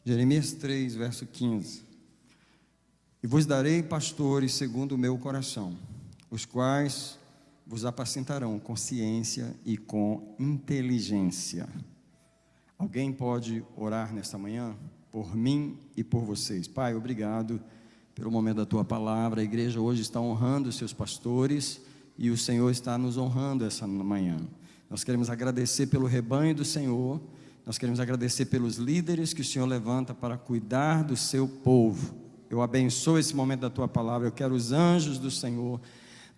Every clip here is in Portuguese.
Jeremias 3, verso 15. E vos darei pastores segundo o meu coração, os quais vos apacentarão com ciência e com inteligência. Alguém pode orar nesta manhã por mim e por vocês? Pai, obrigado pelo momento da tua palavra. A igreja hoje está honrando os seus pastores e o Senhor está nos honrando essa manhã. Nós queremos agradecer pelo rebanho do Senhor. Nós queremos agradecer pelos líderes que o Senhor levanta para cuidar do seu povo. Eu abençoo esse momento da tua palavra. Eu quero os anjos do Senhor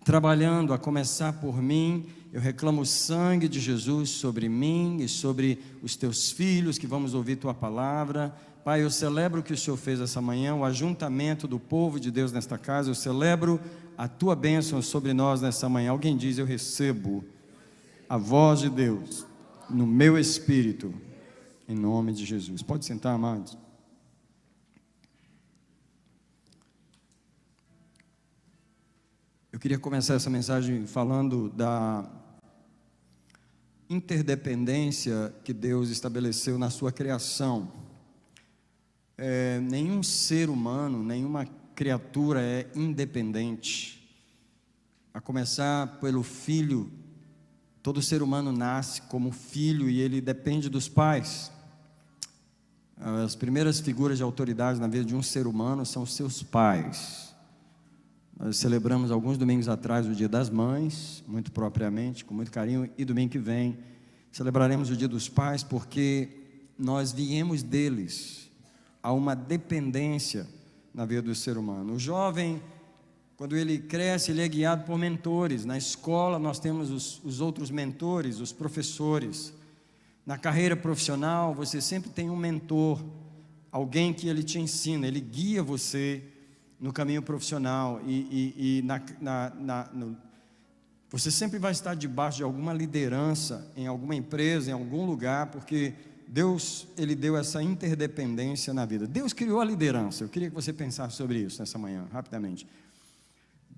trabalhando, a começar por mim. Eu reclamo o sangue de Jesus sobre mim e sobre os teus filhos que vamos ouvir tua palavra. Pai, eu celebro o que o Senhor fez essa manhã, o ajuntamento do povo de Deus nesta casa. Eu celebro a tua bênção sobre nós nessa manhã. Alguém diz: eu recebo a voz de Deus no meu espírito, em nome de Jesus. Pode sentar, amados. Eu queria começar essa mensagem falando da interdependência que Deus estabeleceu na sua criação. Nenhum ser humano, nenhuma criatura é independente. A começar pelo filho, todo ser humano nasce como filho e ele depende dos pais. As primeiras figuras de autoridade na vida de um ser humano são os seus pais. Nós celebramos alguns domingos atrás o Dia das Mães, muito propriamente, com muito carinho, e domingo que vem celebraremos o Dia dos Pais, porque nós viemos deles. Há uma dependência na vida do ser humano. O jovem, quando ele cresce, ele é guiado por mentores. Na escola nós temos os outros mentores, os professores. Na carreira profissional, você sempre tem um mentor, alguém que ele te ensina, ele guia você no caminho profissional. Você sempre vai estar debaixo de alguma liderança, em alguma empresa, em algum lugar, porque Deus, ele deu essa interdependência na vida. Deus criou a liderança. Eu queria que você pensasse sobre isso nessa manhã, rapidamente.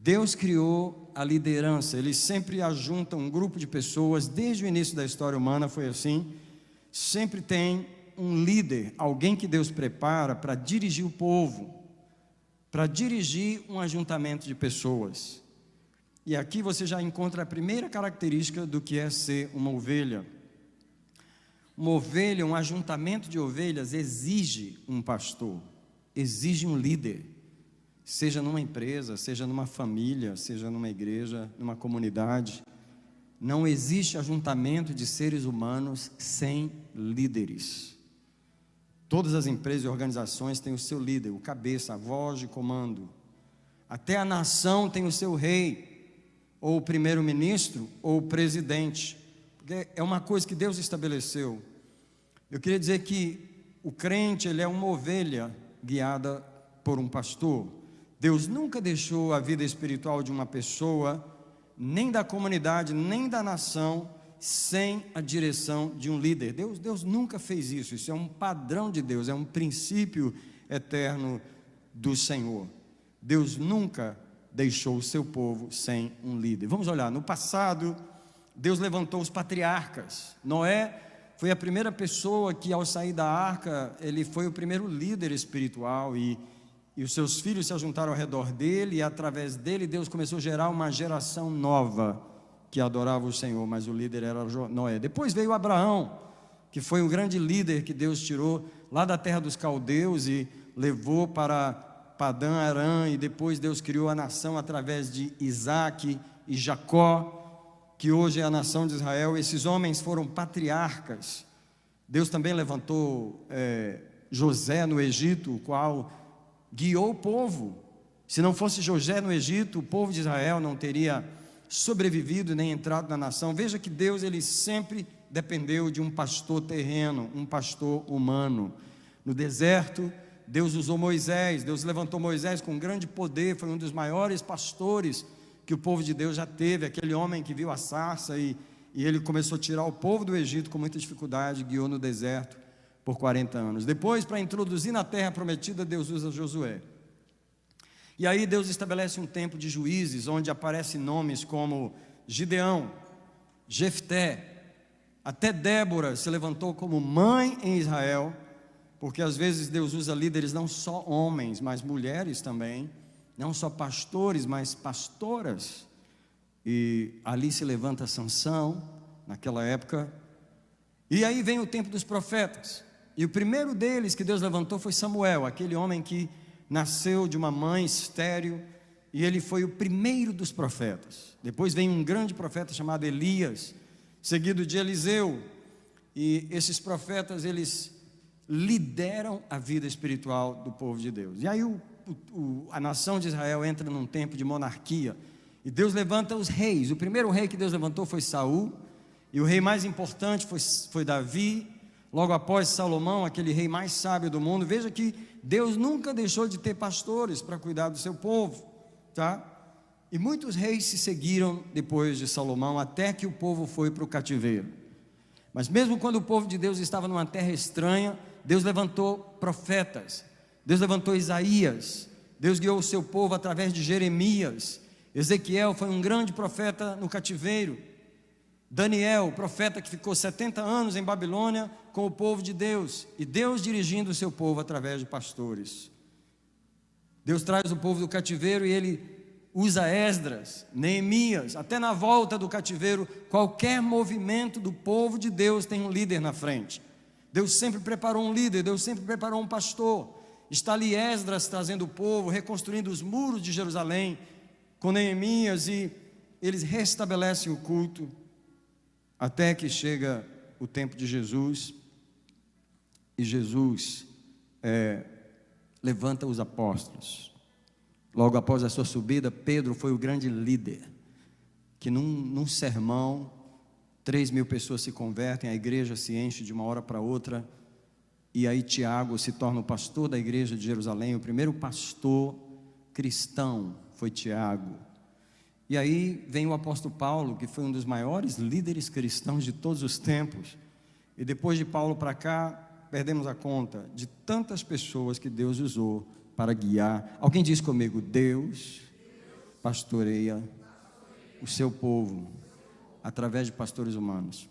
Deus criou a liderança. Ele sempre ajunta um grupo de pessoas. Desde o início da história humana foi assim. Sempre tem um líder, alguém que Deus prepara para dirigir o povo, para dirigir um ajuntamento de pessoas. E aqui você já encontra a primeira característica do que é ser uma ovelha. Uma ovelha, um ajuntamento de ovelhas exige um pastor, exige um líder. Seja numa empresa, seja numa família, seja numa igreja, numa comunidade. Não existe ajuntamento de seres humanos sem líderes. Todas as empresas e organizações têm o seu líder, o cabeça, a voz de comando. Até a nação tem o seu rei, ou o primeiro-ministro, ou o presidente. Porque é uma coisa que Deus estabeleceu. Eu queria dizer que o crente, ele é uma ovelha guiada por um pastor. Deus nunca deixou a vida espiritual de uma pessoa, nem da comunidade, nem da nação, sem a direção de um líder. Deus nunca fez isso. Isso é um padrão de Deus, é um princípio eterno do Senhor. Deus nunca deixou o seu povo sem um líder. Vamos olhar, no passado, Deus levantou os patriarcas. Noé foi a primeira pessoa que, ao sair da arca, ele foi o primeiro líder espiritual, e os seus filhos se juntaram ao redor dele, e através dele Deus começou a gerar uma geração nova que adorava o Senhor, mas o líder era Noé. Depois veio Abraão, que foi um grande líder que Deus tirou lá da terra dos caldeus e levou para Padã Arã, e depois Deus criou a nação através de Isaac e Jacó, que hoje é a nação de Israel. Esses homens foram patriarcas. Deus também levantou José no Egito, o qual guiou o povo. Se não fosse José no Egito, o povo de Israel não teria sobrevivido nem entrado na nação. Veja que Deus, ele sempre dependeu de um pastor terreno, um pastor humano. No deserto, Deus usou Moisés. Deus levantou Moisés com grande poder, foi um dos maiores pastores que o povo de Deus já teve. Aquele homem que viu a sarça e ele começou a tirar o povo do Egito com muita dificuldade, guiou no deserto por 40 anos. Depois, para introduzir na terra prometida, Deus usa Josué. E aí Deus estabelece um tempo de juízes, onde aparecem nomes como Gideão, Jefté, até Débora se levantou como mãe em Israel, porque às vezes Deus usa líderes não só homens, mas mulheres também, não só pastores, mas pastoras. E ali se levanta Sansão, naquela época, e aí vem o tempo dos profetas, e o primeiro deles que Deus levantou foi Samuel, aquele homem que nasceu de uma mãe estéril, e ele foi o primeiro dos profetas. Depois vem um grande profeta chamado Elias, seguido de Eliseu, e esses profetas, eles lideram a vida espiritual do povo de Deus. E aí a nação de Israel entra num tempo de monarquia, e Deus levanta os reis. O primeiro rei que Deus levantou foi Saul, e o rei mais importante foi Davi, logo após Salomão, aquele rei mais sábio do mundo. Veja que Deus nunca deixou de ter pastores para cuidar do seu povo, tá? E muitos reis se seguiram depois de Salomão, até que o povo foi para o cativeiro. Mas mesmo quando o povo de Deus estava numa terra estranha, Deus levantou profetas, Deus levantou Isaías, Deus guiou o seu povo através de Jeremias. Ezequiel foi um grande profeta no cativeiro. Daniel, profeta que ficou 70 anos em Babilônia com o povo de Deus, e Deus dirigindo o seu povo através de pastores. Deus traz o povo do cativeiro e ele usa Esdras, Neemias. Até na volta do cativeiro, qualquer movimento do povo de Deus tem um líder na frente. Deus sempre preparou um líder, Deus sempre preparou um pastor. Está ali Esdras trazendo o povo, reconstruindo os muros de Jerusalém com Neemias, e eles restabelecem o culto, até que chega o tempo de Jesus, e Jesus levanta os apóstolos. Logo após a sua subida, Pedro foi o grande líder, que num sermão, 3.000 pessoas se convertem, a igreja se enche de uma hora para outra, e aí Tiago se torna o pastor da igreja de Jerusalém. O primeiro pastor cristão foi Tiago. E aí vem o apóstolo Paulo, que foi um dos maiores líderes cristãos de todos os tempos. E depois de Paulo para cá, perdemos a conta de tantas pessoas que Deus usou para guiar. Alguém diz comigo: Deus pastoreia o seu povo através de pastores humanos.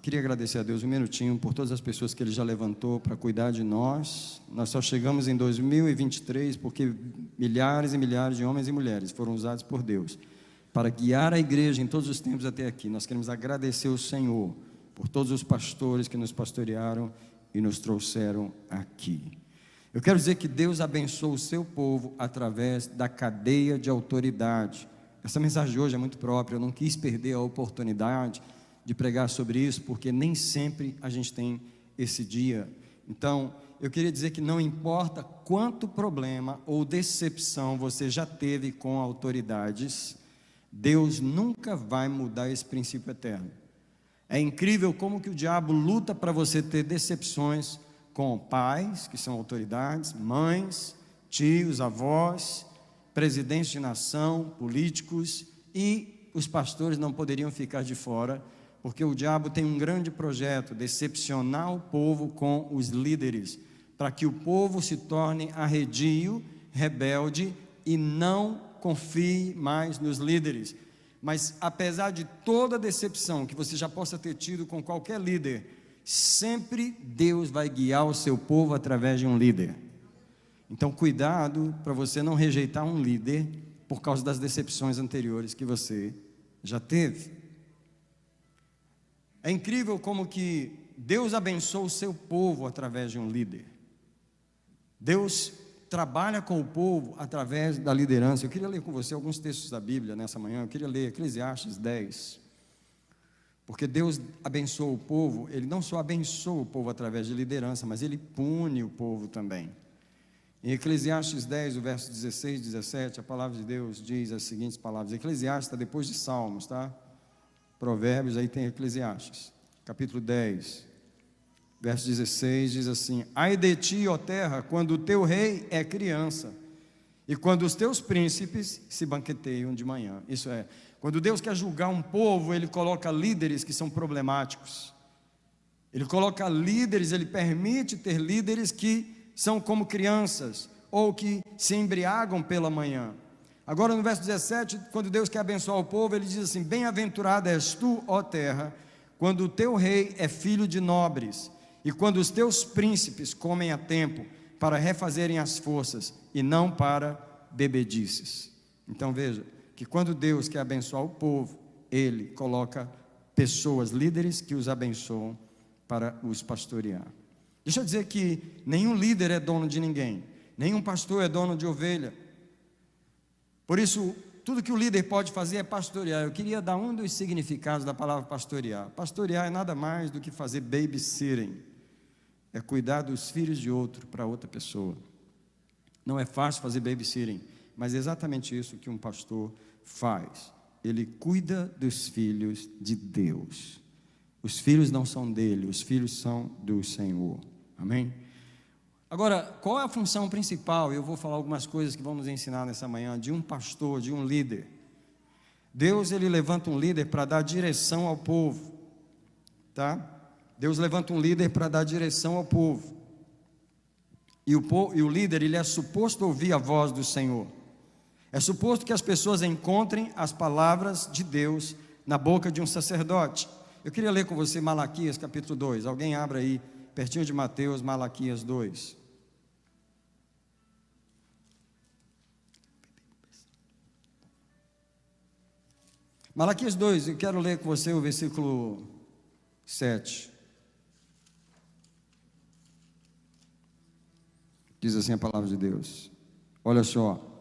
Queria agradecer a Deus um minutinho por todas as pessoas que Ele já levantou para cuidar de nós. Nós só chegamos em 2023 porque milhares e milhares de homens e mulheres foram usados por Deus para guiar a igreja em todos os tempos até aqui. Nós queremos agradecer ao Senhor por todos os pastores que nos pastorearam e nos trouxeram aqui. Eu quero dizer que Deus abençoa o seu povo através da cadeia de autoridade. Essa mensagem de hoje é muito própria. Eu não quis perder a oportunidade de pregar sobre isso, porque nem sempre a gente tem esse dia. Então, eu queria dizer que não importa quanto problema ou decepção você já teve com autoridades, Deus nunca vai mudar esse princípio eterno. É incrível como que o diabo luta para você ter decepções com pais, que são autoridades, mães, tios, avós, presidentes de nação, políticos, e os pastores não poderiam ficar de fora, porque o diabo tem um grande projeto: decepcionar o povo com os líderes, para que o povo se torne arredio, rebelde e não confie mais nos líderes. Mas apesar de toda a decepção que você já possa ter tido com qualquer líder, sempre Deus vai guiar o seu povo através de um líder. Então cuidado para você não rejeitar um líder por causa das decepções anteriores que você já teve. É incrível como que Deus abençoa o seu povo através de um líder. Deus trabalha com o povo através da liderança. Eu queria ler com você alguns textos da Bíblia nessa manhã. Eu queria ler Eclesiastes 10. Porque Deus abençoa o povo. Ele não só abençoa o povo através de liderança, mas Ele pune o povo também. Em Eclesiastes 10, o verso 16 e 17, a palavra de Deus diz as seguintes palavras. Eclesiastes está depois de Salmos, tá? Provérbios, aí tem Eclesiastes, capítulo 10, verso 16, diz assim: ai de ti, ó terra, quando o teu rei é criança, e quando os teus príncipes se banqueteiam de manhã. Isso é, quando Deus quer julgar um povo, Ele coloca líderes que são problemáticos. Ele coloca líderes, Ele permite ter líderes que são como crianças, ou que se embriagam pela manhã. Agora no verso 17, quando Deus quer abençoar o povo, Ele diz assim: bem-aventurada és tu, ó terra, quando o teu rei é filho de nobres, e quando os teus príncipes comem a tempo para refazerem as forças e não para bebedices. Então veja, que quando Deus quer abençoar o povo, Ele coloca pessoas, líderes que os abençoam para os pastorear. Deixa eu dizer que nenhum líder é dono de ninguém, nenhum pastor é dono de ovelha. Por isso, tudo que o líder pode fazer é pastorear. Eu queria dar um dos significados da palavra pastorear. Pastorear é nada mais do que fazer babysitting, é cuidar dos filhos de outro para outra pessoa. Não é fácil fazer babysitting, mas é exatamente isso que um pastor faz. Ele cuida dos filhos de Deus. Os filhos não são dele, os filhos são do Senhor. Amém? Agora, qual é a função principal? Eu vou falar algumas coisas que vamos ensinar nessa manhã, de um pastor, de um líder. Deus, ele levanta um líder para dar direção ao povo, tá? Deus levanta um líder para dar direção ao povo. E o líder, ele é suposto ouvir a voz do Senhor. É suposto que as pessoas encontrem as palavras de Deus na boca de um sacerdote. Eu queria ler com você Malaquias capítulo 2. Alguém abra aí, pertinho de Mateus, Malaquias 2. Malaquias 2, eu quero ler com você o versículo 7. Diz assim a palavra de Deus. Olha só.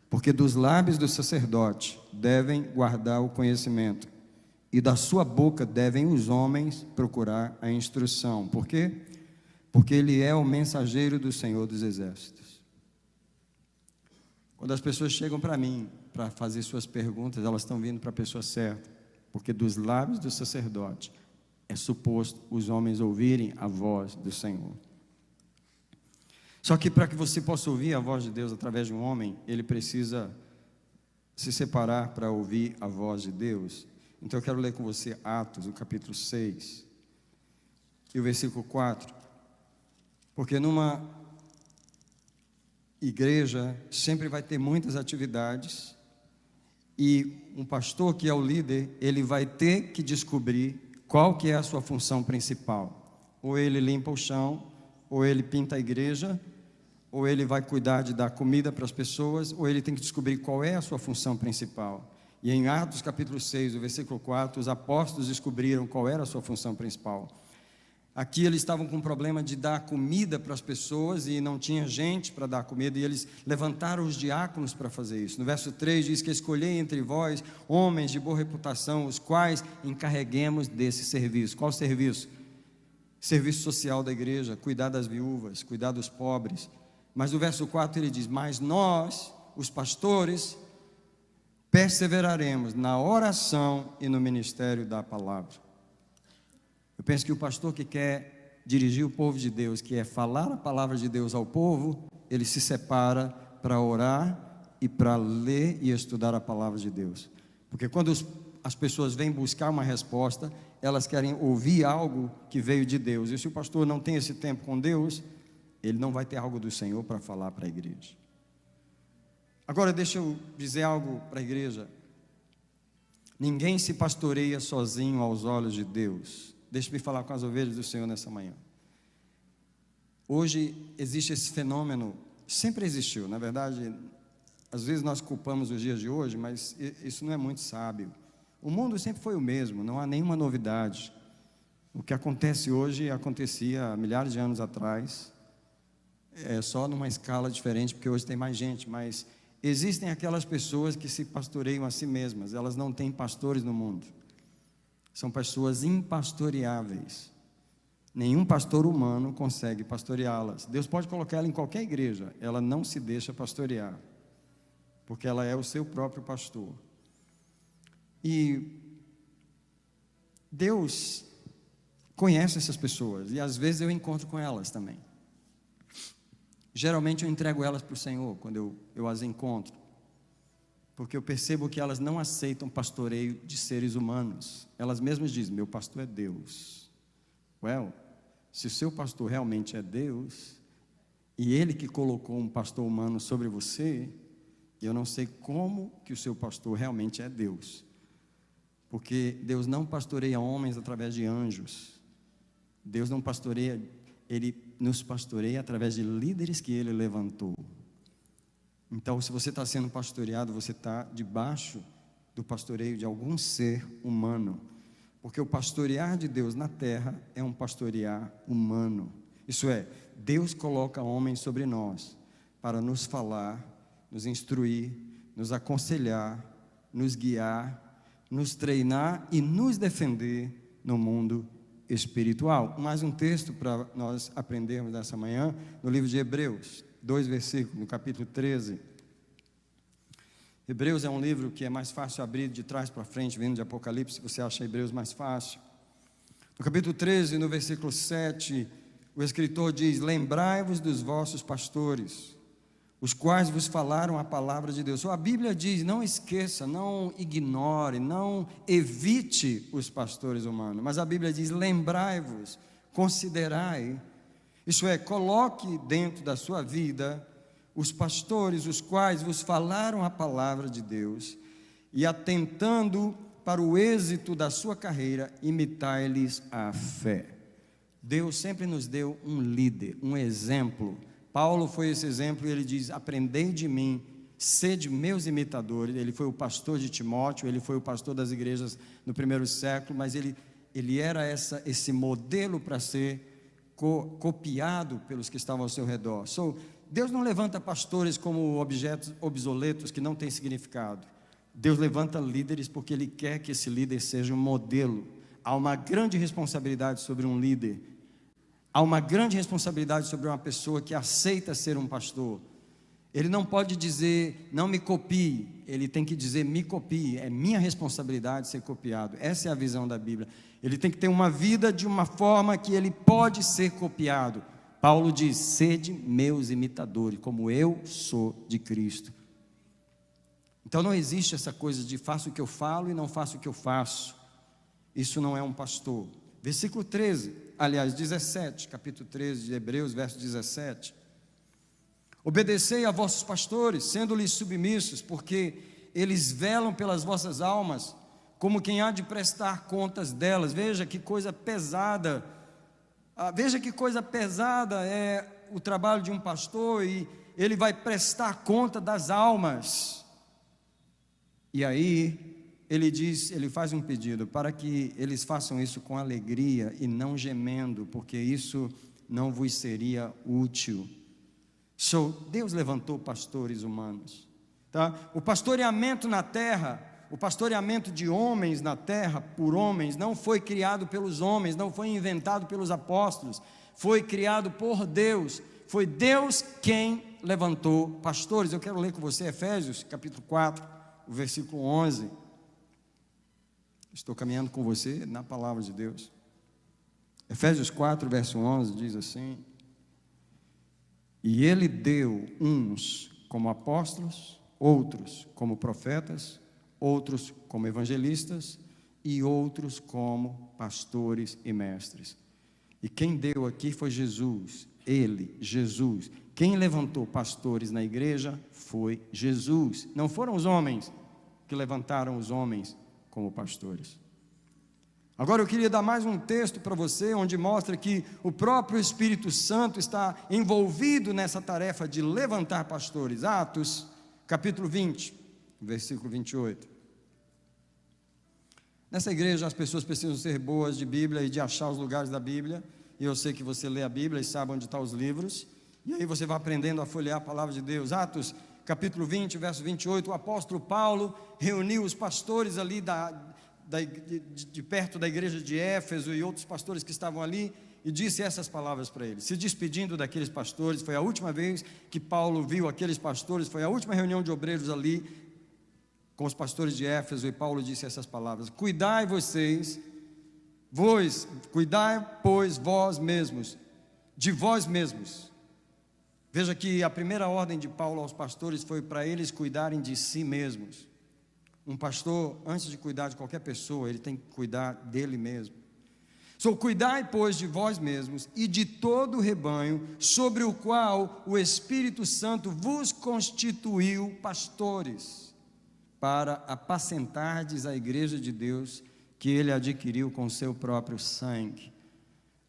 Porque dos lábios do sacerdote devem guardar o conhecimento, e da sua boca devem os homens procurar a instrução. Por quê? Porque ele é o mensageiro do Senhor dos Exércitos. Quando as pessoas chegam para mim para fazer suas perguntas, elas estão vindo para a pessoa certa, porque dos lábios do sacerdote é suposto os homens ouvirem a voz do Senhor. Só que para que você possa ouvir a voz de Deus através de um homem, ele precisa se separar para ouvir a voz de Deus. Então eu quero ler com você Atos, o capítulo 6, e o versículo 4. Porque numa igreja sempre vai ter muitas atividades, e um pastor que é o líder, ele vai ter que descobrir qual que é a sua função principal. Ou ele limpa o chão, ou ele pinta a igreja, ou ele vai cuidar de dar comida para as pessoas, ou ele tem que descobrir qual é a sua função principal. E em Atos capítulo 6, o versículo 4, os apóstolos descobriram qual era a sua função principal. Aqui eles estavam com um problema de dar comida para as pessoas e não tinha gente para dar comida, e eles levantaram os diáconos para fazer isso. No verso 3 diz que escolhei entre vós homens de boa reputação, os quais encarreguemos desse serviço. Qual serviço? Serviço social da igreja, cuidar das viúvas, cuidar dos pobres. Mas no verso 4 ele diz: mas nós, os pastores, perseveraremos na oração e no ministério da palavra. Eu penso que o pastor que quer dirigir o povo de Deus, que é falar a palavra de Deus ao povo, ele se separa para orar e para ler e estudar a palavra de Deus. Porque quando as pessoas vêm buscar uma resposta, elas querem ouvir algo que veio de Deus. E se o pastor não tem esse tempo com Deus, ele não vai ter algo do Senhor para falar para a igreja. Agora deixa eu dizer algo para a igreja. Ninguém se pastoreia sozinho aos olhos de Deus. Deixa-me falar com as ovelhas do Senhor nessa manhã. Hoje existe esse fenômeno, sempre existiu, na verdade, às vezes nós culpamos os dias de hoje, mas isso não é muito sábio. O mundo sempre foi o mesmo, não há nenhuma novidade. O que acontece hoje acontecia há milhares de anos atrás, só numa escala diferente, porque hoje tem mais gente, mas existem aquelas pessoas que se pastoreiam a si mesmas, elas não têm pastores no mundo, são pessoas impastoreáveis. Nenhum pastor humano consegue pastoreá-las. Deus pode colocar ela em qualquer igreja, ela não se deixa pastorear, porque ela é o seu próprio pastor. E Deus conhece essas pessoas, e às vezes eu encontro com elas também. Geralmente eu entrego elas para o Senhor quando eu as encontro, porque eu percebo que elas não aceitam pastoreio de seres humanos. Elas mesmas dizem: meu pastor é Deus. Se o seu pastor realmente é Deus, e Ele que colocou um pastor humano sobre você, eu não sei como que o seu pastor realmente é Deus, porque Deus não pastoreia homens através de anjos. Deus não pastoreia, Ele nos pastoreia através de líderes que Ele levantou. Então, se você está sendo pastoreado, você está debaixo do pastoreio de algum ser humano, porque o pastorear de Deus na terra é um pastorear humano. Isso é, Deus coloca homens sobre nós para nos falar, nos instruir, nos aconselhar, nos guiar, nos treinar e nos defender no mundo espiritual. Mais um texto para nós aprendermos nessa manhã, no livro de Hebreus, 2 versículos, no capítulo 13. Hebreus é um livro que é mais fácil abrir de trás para frente, vindo de Apocalipse, você acha Hebreus mais fácil. No capítulo 13, no versículo 7, o escritor diz: lembrai-vos dos vossos pastores, os quais vos falaram a palavra de Deus. A Bíblia diz: não esqueça, não ignore, não evite os pastores humanos, mas a Bíblia diz: lembrai-vos, considerai, isso é, coloque dentro da sua vida os pastores, os quais vos falaram a palavra de Deus, e atentando para o êxito da sua carreira, imitai-lhes a fé. Deus sempre nos deu um líder, um exemplo. Paulo foi esse exemplo e ele diz: aprendei de mim, sede meus imitadores. Ele foi o pastor de Timóteo, ele foi o pastor das igrejas no primeiro século, mas ele era esse modelo para ser copiado pelos que estavam ao seu redor. Deus não levanta pastores como objetos obsoletos que não têm significado. Deus levanta líderes porque Ele quer que esse líder seja um modelo. Há uma grande responsabilidade sobre um líder. Há uma grande responsabilidade sobre uma pessoa que aceita ser um pastor. Ele não pode dizer, não me copie. Ele tem que dizer, me copie. É minha responsabilidade ser copiado. Essa é a visão da Bíblia. Ele tem que ter uma vida de uma forma que ele pode ser copiado. Paulo diz: sede meus imitadores, como eu sou de Cristo. Então não existe essa coisa de faço o que eu falo e não faço o que eu faço. Isso não é um pastor. Versículo 13, aliás 17, capítulo 13 de Hebreus, verso 17. Obedecei a vossos pastores, sendo-lhes submissos, porque eles velam pelas vossas almas, como quem há de prestar contas delas. Veja que coisa pesada. Veja que coisa pesada é o trabalho de um pastor, e ele vai prestar conta das almas. E aí ele faz um pedido para que eles façam isso com alegria e não gemendo, porque isso não vos seria útil. Deus levantou pastores humanos, tá? O pastoreamento na terra, o pastoreamento de homens na terra, por homens, não foi criado pelos homens, não foi inventado pelos apóstolos, foi criado por Deus. Foi Deus quem levantou pastores. Eu quero ler com você Efésios, capítulo 4, o versículo 11. Estou caminhando com você na palavra de Deus. Efésios 4, verso 11, diz assim: e Ele deu uns como apóstolos, outros como profetas, outros como evangelistas e outros como pastores e mestres. E quem deu aqui foi Jesus, Ele, Jesus. Quem levantou pastores na igreja foi Jesus. Não foram os homens que levantaram os homens como pastores. Agora eu queria dar mais um texto para você, onde mostra que o próprio Espírito Santo está envolvido nessa tarefa de levantar pastores. Atos, capítulo 20, versículo 28. Nessa igreja as pessoas precisam ser boas de Bíblia e de achar os lugares da Bíblia. E eu sei que você lê a Bíblia e sabe onde estão os livros. E aí você vai aprendendo a folhear a palavra de Deus. Atos, capítulo 20, verso 28. O apóstolo Paulo reuniu os pastores ali de perto da igreja de Éfeso e outros pastores que estavam ali, e disse essas palavras para eles, se despedindo daqueles pastores. Foi a última vez que Paulo viu aqueles pastores, foi a última reunião de obreiros ali com os pastores de Éfeso, e Paulo disse essas palavras: cuidai, pois vós mesmos, de vós mesmos. Veja que a primeira ordem de Paulo aos pastores foi para eles cuidarem de si mesmos. Um pastor, antes de cuidar de qualquer pessoa, ele tem que cuidar dele mesmo. Cuidai, pois, de vós mesmos e de todo o rebanho, sobre o qual o Espírito Santo vos constituiu pastores, para apacentardes a igreja de Deus, que ele adquiriu com seu próprio sangue.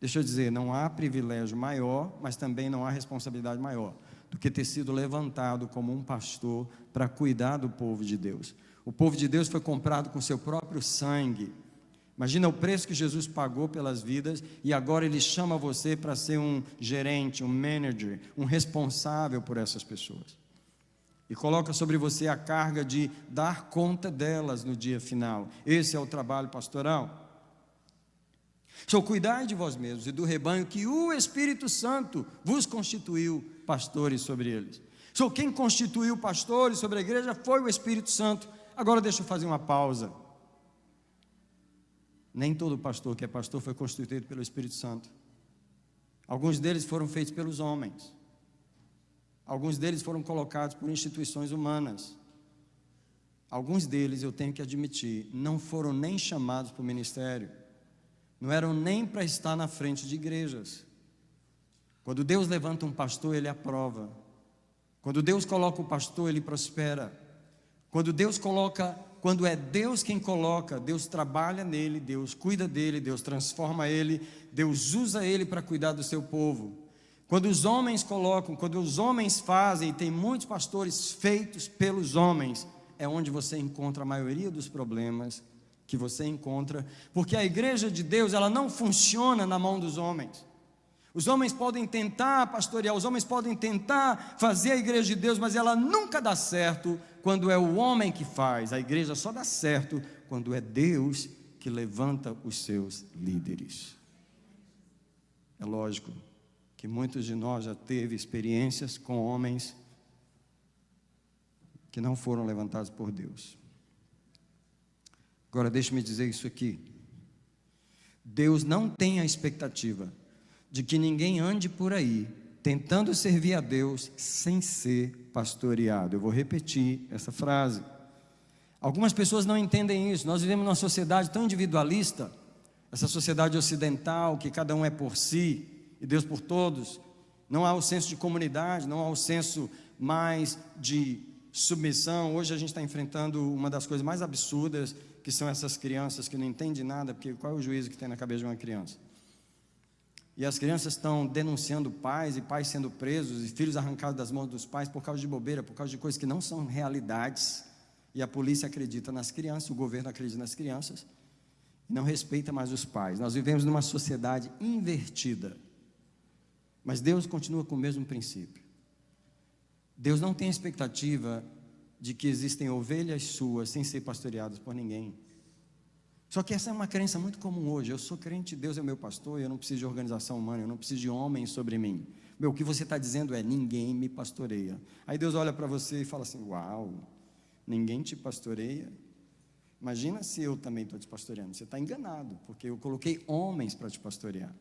Deixa eu dizer, não há privilégio maior, mas também não há responsabilidade maior do que ter sido levantado como um pastor para cuidar do povo de Deus. O povo de Deus foi comprado com seu próprio sangue. Imagina o preço que Jesus pagou pelas vidas, e agora Ele chama você para ser um gerente, um manager, um responsável por essas pessoas. E coloca sobre você a carga de dar conta delas no dia final. Esse é o trabalho pastoral. Cuidai de vós mesmos e do rebanho que o Espírito Santo vos constituiu pastores sobre eles. Quem constituiu pastores sobre a igreja foi o Espírito Santo. Agora deixa eu fazer uma pausa. Nem todo pastor que é pastor foi constituído pelo Espírito Santo. Alguns deles foram feitos pelos homens. Alguns deles foram colocados por instituições humanas. Alguns deles, eu tenho que admitir, não foram nem chamados para o ministério. Não eram nem para estar na frente de igrejas. Quando Deus levanta um pastor, Ele aprova. Quando Deus coloca o pastor, ele prospera. Quando é Deus quem coloca, Deus trabalha nele, Deus cuida dele, Deus transforma ele, Deus usa ele para cuidar do seu povo. Quando os homens colocam, quando os homens fazem, e tem muitos pastores feitos pelos homens, é onde você encontra a maioria dos problemas que você encontra, porque a igreja de Deus, ela não funciona na mão dos homens. Os homens podem tentar pastorear, os homens podem tentar fazer a igreja de Deus, mas ela nunca dá certo quando é o homem que faz. A igreja só dá certo quando é Deus que levanta os seus líderes. É lógico que muitos de nós já teve experiências com homens que não foram levantados por Deus. Agora deixe-me dizer isso aqui. Deus não tem a expectativa de que ninguém ande por aí tentando servir a Deus sem ser pastoreado. Eu vou repetir essa frase. Algumas pessoas não entendem isso. Nós vivemos numa sociedade tão individualista, essa sociedade ocidental, que cada um é por si e Deus por todos. Não há o senso de comunidade, não há o senso mais de submissão. Hoje a gente está enfrentando uma das coisas mais absurdas, que são essas crianças que não entendem nada, porque qual é o juízo que tem na cabeça de uma criança? E as crianças estão denunciando pais, e pais sendo presos, e filhos arrancados das mãos dos pais por causa de bobeira, por causa de coisas que não são realidades. E a polícia acredita nas crianças, o governo acredita nas crianças, e não respeita mais os pais. Nós vivemos numa sociedade invertida. Mas Deus continua com o mesmo princípio. Deus não tem expectativa de que existem ovelhas suas sem ser pastoreadas por ninguém. Só que essa é uma crença muito comum hoje. Eu sou crente, Deus é meu pastor, eu não preciso de organização humana, eu não preciso de homens sobre mim. O que você está dizendo é, ninguém me pastoreia. Aí Deus olha para você e fala assim, uau, ninguém te pastoreia? Imagina se eu também estou te pastoreando. Você está enganado, porque eu coloquei homens para te pastorear.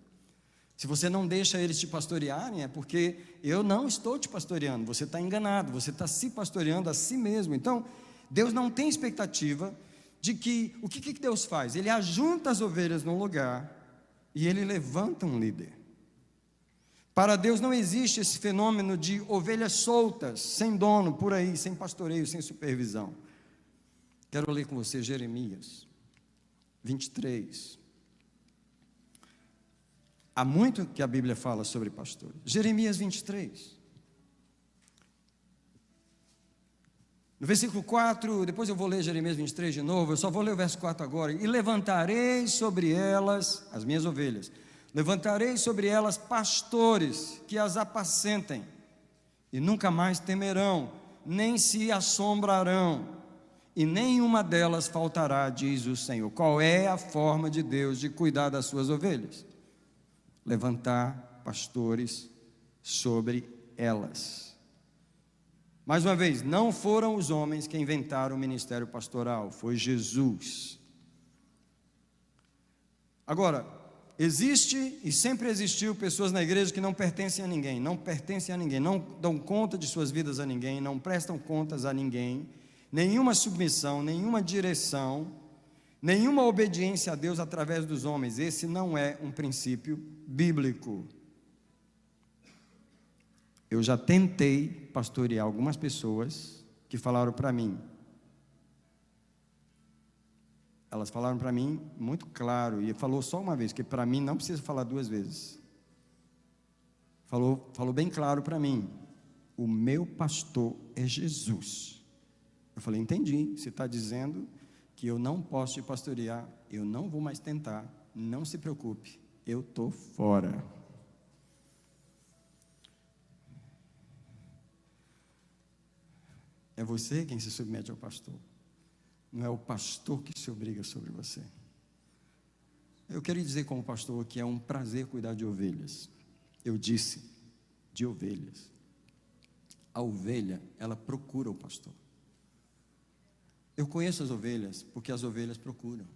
Se você não deixa eles te pastorearem, é porque eu não estou te pastoreando. Você está enganado, você está se pastoreando a si mesmo. Então, Deus não tem expectativa de que, o que Deus faz? Ele ajunta as ovelhas num lugar e Ele levanta um líder. Para Deus não existe esse fenômeno de ovelhas soltas, sem dono, por aí, sem pastoreio, sem supervisão. Quero ler com você Jeremias 23. Há muito que a Bíblia fala sobre pastores. Jeremias 23. No versículo 4, depois eu vou ler Jeremias 23 de novo, eu só vou ler o verso 4 agora. E levantarei sobre elas, as minhas ovelhas, levantarei sobre elas pastores que as apacentem, e nunca mais temerão, nem se assombrarão, e nenhuma delas faltará, diz o Senhor. Qual é a forma de Deus de cuidar das suas ovelhas? Levantar pastores sobre elas. Mais uma vez, não foram os homens que inventaram o ministério pastoral, foi Jesus. Agora, existe e sempre existiu pessoas na igreja que não pertencem a ninguém, não dão conta de suas vidas a ninguém, não prestam contas a ninguém, nenhuma submissão, nenhuma direção, nenhuma obediência a Deus através dos homens. Esse não é um princípio bíblico. Eu já tentei pastorear algumas pessoas que falaram para mim, elas falaram para mim muito claro, e falou só uma vez, que para mim não precisa falar duas vezes. Falou bem claro para mim: o meu pastor é Jesus. Eu falei: entendi, você está dizendo que eu não posso te pastorear, eu não vou mais tentar, não se preocupe, eu estou fora. É você quem se submete ao pastor, não é o pastor que se obriga sobre você. Eu quero dizer como pastor que é um prazer cuidar de ovelhas. Eu disse, de ovelhas. A ovelha, ela procura o pastor. Eu conheço as ovelhas porque as ovelhas procuram.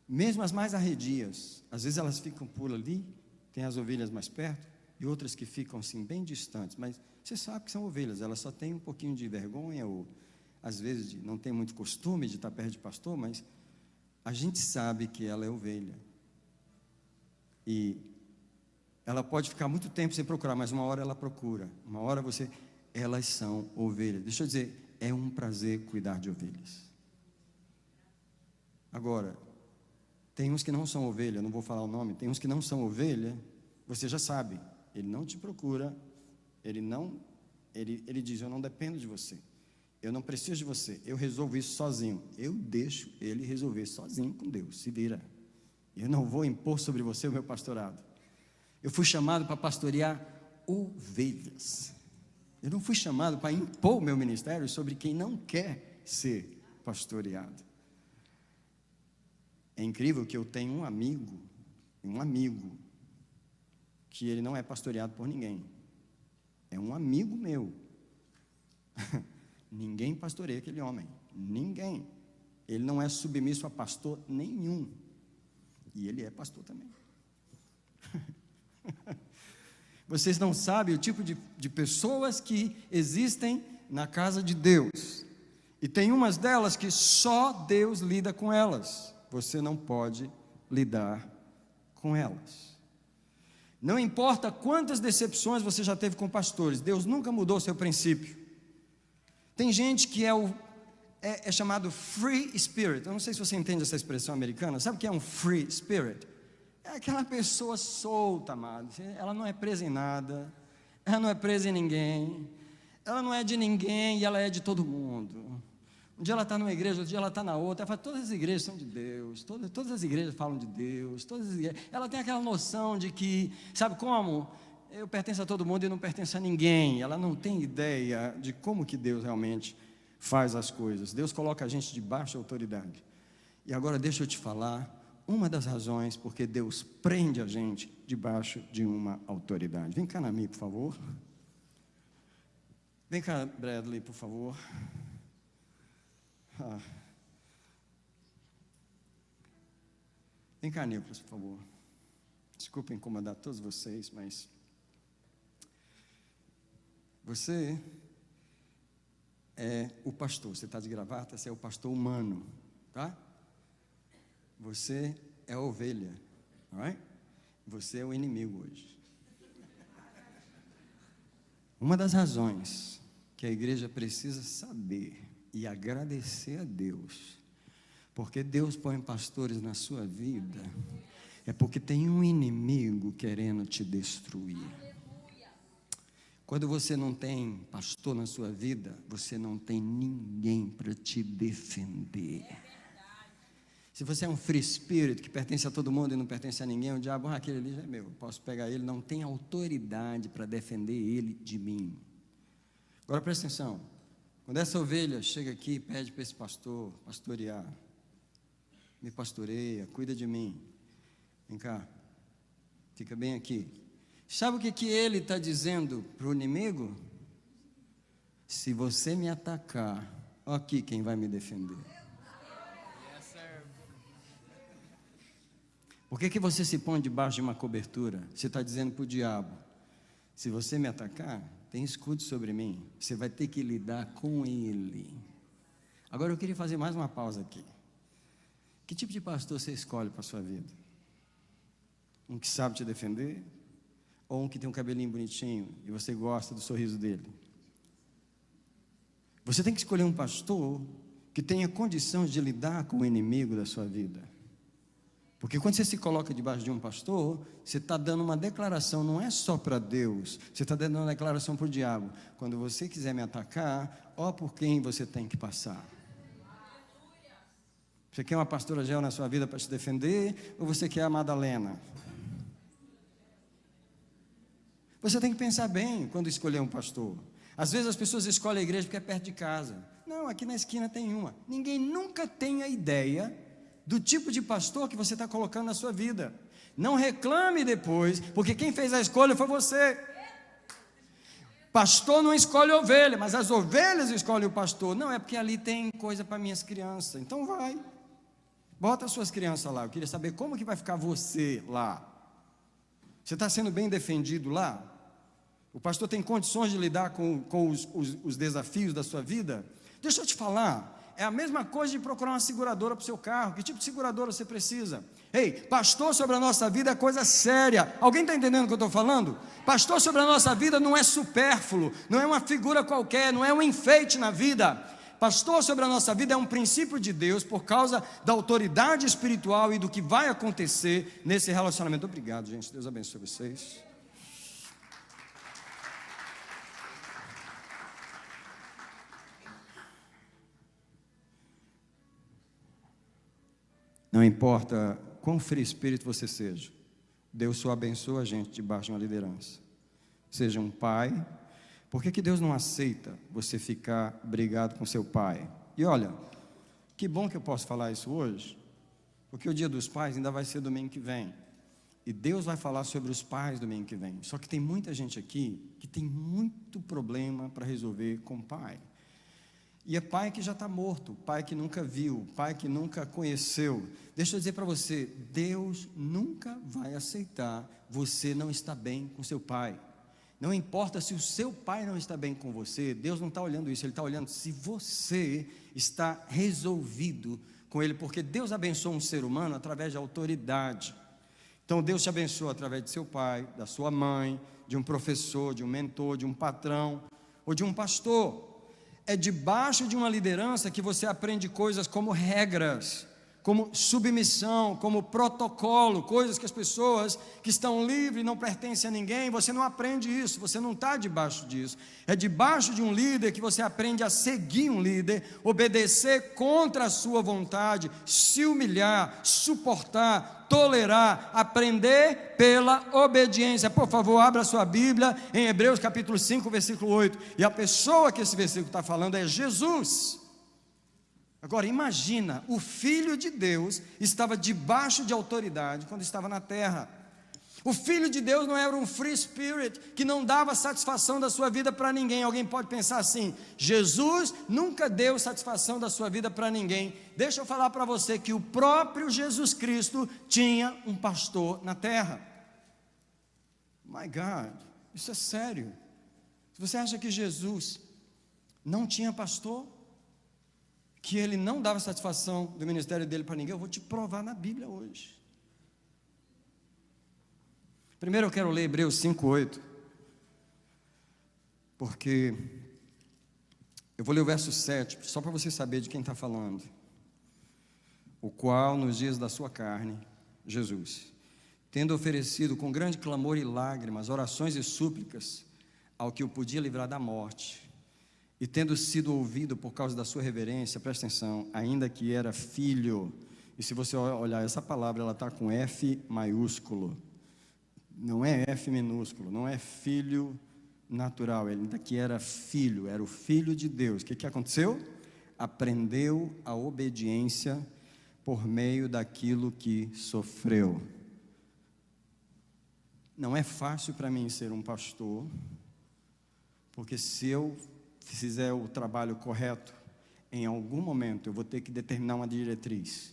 Mesmo as mais arredias, às vezes elas ficam por ali, tem as ovelhas mais perto, e outras que ficam assim bem distantes, mas você sabe que são ovelhas, elas só têm um pouquinho de vergonha, ou às vezes não tem muito costume de estar perto de pastor, mas a gente sabe que ela é ovelha. E ela pode ficar muito tempo sem procurar, mas uma hora ela procura, uma hora elas são ovelhas. Deixa eu dizer, é um prazer cuidar de ovelhas. Agora, tem uns que não são ovelha, não vou falar o nome, tem uns que não são ovelha, você já sabe, ele não te procura, ele diz: eu não dependo de você, eu não preciso de você, eu resolvo isso sozinho. Eu deixo ele resolver sozinho com Deus, se vira. Eu não vou impor sobre você o meu pastorado. Eu fui chamado para pastorear ovelhas. Eu não fui chamado para impor o meu ministério sobre quem não quer ser pastoreado. É incrível que eu tenho um amigo, que ele não é pastoreado por ninguém. É um amigo meu. Ninguém pastoreia aquele homem, ninguém. Ele não é submisso a pastor nenhum. E ele é pastor também. Vocês não sabem o tipo de pessoas que existem na casa de Deus. E tem umas delas que só Deus lida com elas. Você não pode lidar com elas. Não importa quantas decepções você já teve com pastores, Deus nunca mudou seu princípio. Tem gente que é chamado free spirit. Eu não sei se você entende essa expressão americana. Sabe o que é um free spirit? É aquela pessoa solta, amado. Ela não é presa em nada, ela não é presa em ninguém, ela não é de ninguém e ela é de todo mundo. Um dia ela está numa igreja, outro dia ela está na outra. Ela fala: todas as igrejas são de Deus, todas as igrejas falam de Deus, todas as igrejas. Ela tem aquela noção de que, sabe como? Eu pertenço a todo mundo e não pertenço a ninguém. Ela não tem ideia de como que Deus realmente faz as coisas. Deus coloca a gente debaixo da autoridade. E agora deixa eu te falar uma das razões porque Deus prende a gente debaixo de uma autoridade. Vem cá, Nami, por favor. Vem cá, Bradley, por favor. Vem cá, Nicolas, por favor. Desculpa incomodar todos vocês, mas você é o pastor. Você está de gravata, você é o pastor humano, tá? Você é a ovelha, alright? Você é o inimigo hoje. Uma das razões que a igreja precisa saber e agradecer a Deus, porque Deus põe pastores na sua vida, é porque tem um inimigo querendo te destruir. Quando você não tem pastor na sua vida, você não tem ninguém para te defender. Se você é um free spirit, que pertence a todo mundo e não pertence a ninguém, o diabo: aquele ali já é meu, posso pegar ele, não tem autoridade para defender ele de mim. Agora presta atenção, quando essa ovelha chega aqui e pede para esse pastor pastorear, me pastoreia, cuida de mim, vem cá, fica bem aqui. Sabe o que ele está dizendo para o inimigo? Se você me atacar, ó aqui quem vai me defender. Por que você se põe debaixo de uma cobertura? Você está dizendo para o diabo: se você me atacar, tem escudo sobre mim, você vai ter que lidar com ele. Agora eu queria fazer mais uma pausa aqui. Que tipo de pastor você escolhe para a sua vida? Um que sabe te defender? Ou um que tem um cabelinho bonitinho e você gosta do sorriso dele? Você tem que escolher um pastor que tenha condições de lidar com o inimigo da sua vida. Porque quando você se coloca debaixo de um pastor, você está dando uma declaração, não é só para Deus, você está dando uma declaração para o diabo. Quando você quiser me atacar, ó por quem você tem que passar. Você quer uma pastora Gel na sua vida para te defender, ou você quer a Madalena? Você tem que pensar bem quando escolher um pastor. Às vezes as pessoas escolhem a igreja porque é perto de casa. Não, aqui na esquina tem uma. Ninguém nunca tem a ideia do tipo de pastor que você está colocando na sua vida. Não reclame depois, porque quem fez a escolha foi você. Pastor não escolhe ovelha, mas as ovelhas escolhem o pastor. Não, é porque ali tem coisa para minhas crianças. Então vai, bota as suas crianças lá. Eu queria saber como que vai ficar você lá. Você está sendo bem defendido lá? O pastor tem condições de lidar com os desafios da sua vida? Deixa eu te falar, é a mesma coisa de procurar uma seguradora para o seu carro. Que tipo de seguradora você precisa? Ei, pastor sobre a nossa vida é coisa séria. Alguém está entendendo o que eu estou falando? Pastor sobre a nossa vida não é supérfluo, não é uma figura qualquer, não é um enfeite na vida. Pastor sobre a nossa vida é um princípio de Deus por causa da autoridade espiritual e do que vai acontecer nesse relacionamento. Obrigado, gente. Deus abençoe vocês. Não importa quão frio espírito você seja, Deus só abençoa a gente debaixo de uma liderança. Seja um pai. Por que Deus não aceita você ficar brigado com seu pai? E olha, que bom que eu posso falar isso hoje, porque o dia dos pais ainda vai ser domingo que vem. E Deus vai falar sobre os pais domingo que vem. Só que tem muita gente aqui que tem muito problema para resolver com o pai. E é pai que já está morto, pai que nunca viu, pai que nunca conheceu. Deixa eu dizer para você, Deus nunca vai aceitar você não estar bem com seu pai. Não importa se o seu pai não está bem com você, Deus não está olhando isso, Ele está olhando se você está resolvido com Ele, porque Deus abençoa um ser humano através de autoridade. Então Deus te abençoa através de seu pai, da sua mãe, de um professor, de um mentor, de um patrão ou de um pastor. É debaixo de uma liderança que você aprende coisas como regras, como submissão, como protocolo, coisas que as pessoas que estão livres, não pertencem a ninguém, você não aprende isso, você não está debaixo disso. É debaixo de um líder que você aprende a seguir um líder, obedecer contra a sua vontade, se humilhar, suportar, tolerar, aprender pela obediência. Por favor, abra sua Bíblia em Hebreus capítulo 5, versículo 8, e a pessoa que esse versículo está falando é Jesus. Agora imagina, o Filho de Deus estava debaixo de autoridade quando estava na terra. O Filho de Deus não era um free spirit que não dava satisfação da sua vida para ninguém. Alguém pode pensar assim, Jesus nunca deu satisfação da sua vida para ninguém. Deixa eu falar para você que o próprio Jesus Cristo tinha um pastor na terra. My God, isso é sério. Se você acha que Jesus não tinha pastor, que ele não dava satisfação do ministério dele para ninguém, eu vou te provar na Bíblia hoje. Primeiro eu quero ler Hebreus 5:8, porque eu vou ler o verso 7, só para você saber de quem está falando. O qual nos dias da sua carne, Jesus, tendo oferecido com grande clamor e lágrimas, orações e súplicas ao que o podia livrar da morte, e tendo sido ouvido por causa da sua reverência, presta atenção, ainda que era filho, e se você olhar essa palavra, ela está com F maiúsculo, não é F minúsculo, não é filho natural, ele ainda que era filho, era o Filho de Deus. O que aconteceu? Aprendeu a obediência por meio daquilo que sofreu. Não é fácil para mim ser um pastor, porque se eu fizer o trabalho correto, em algum momento eu vou ter que determinar uma diretriz,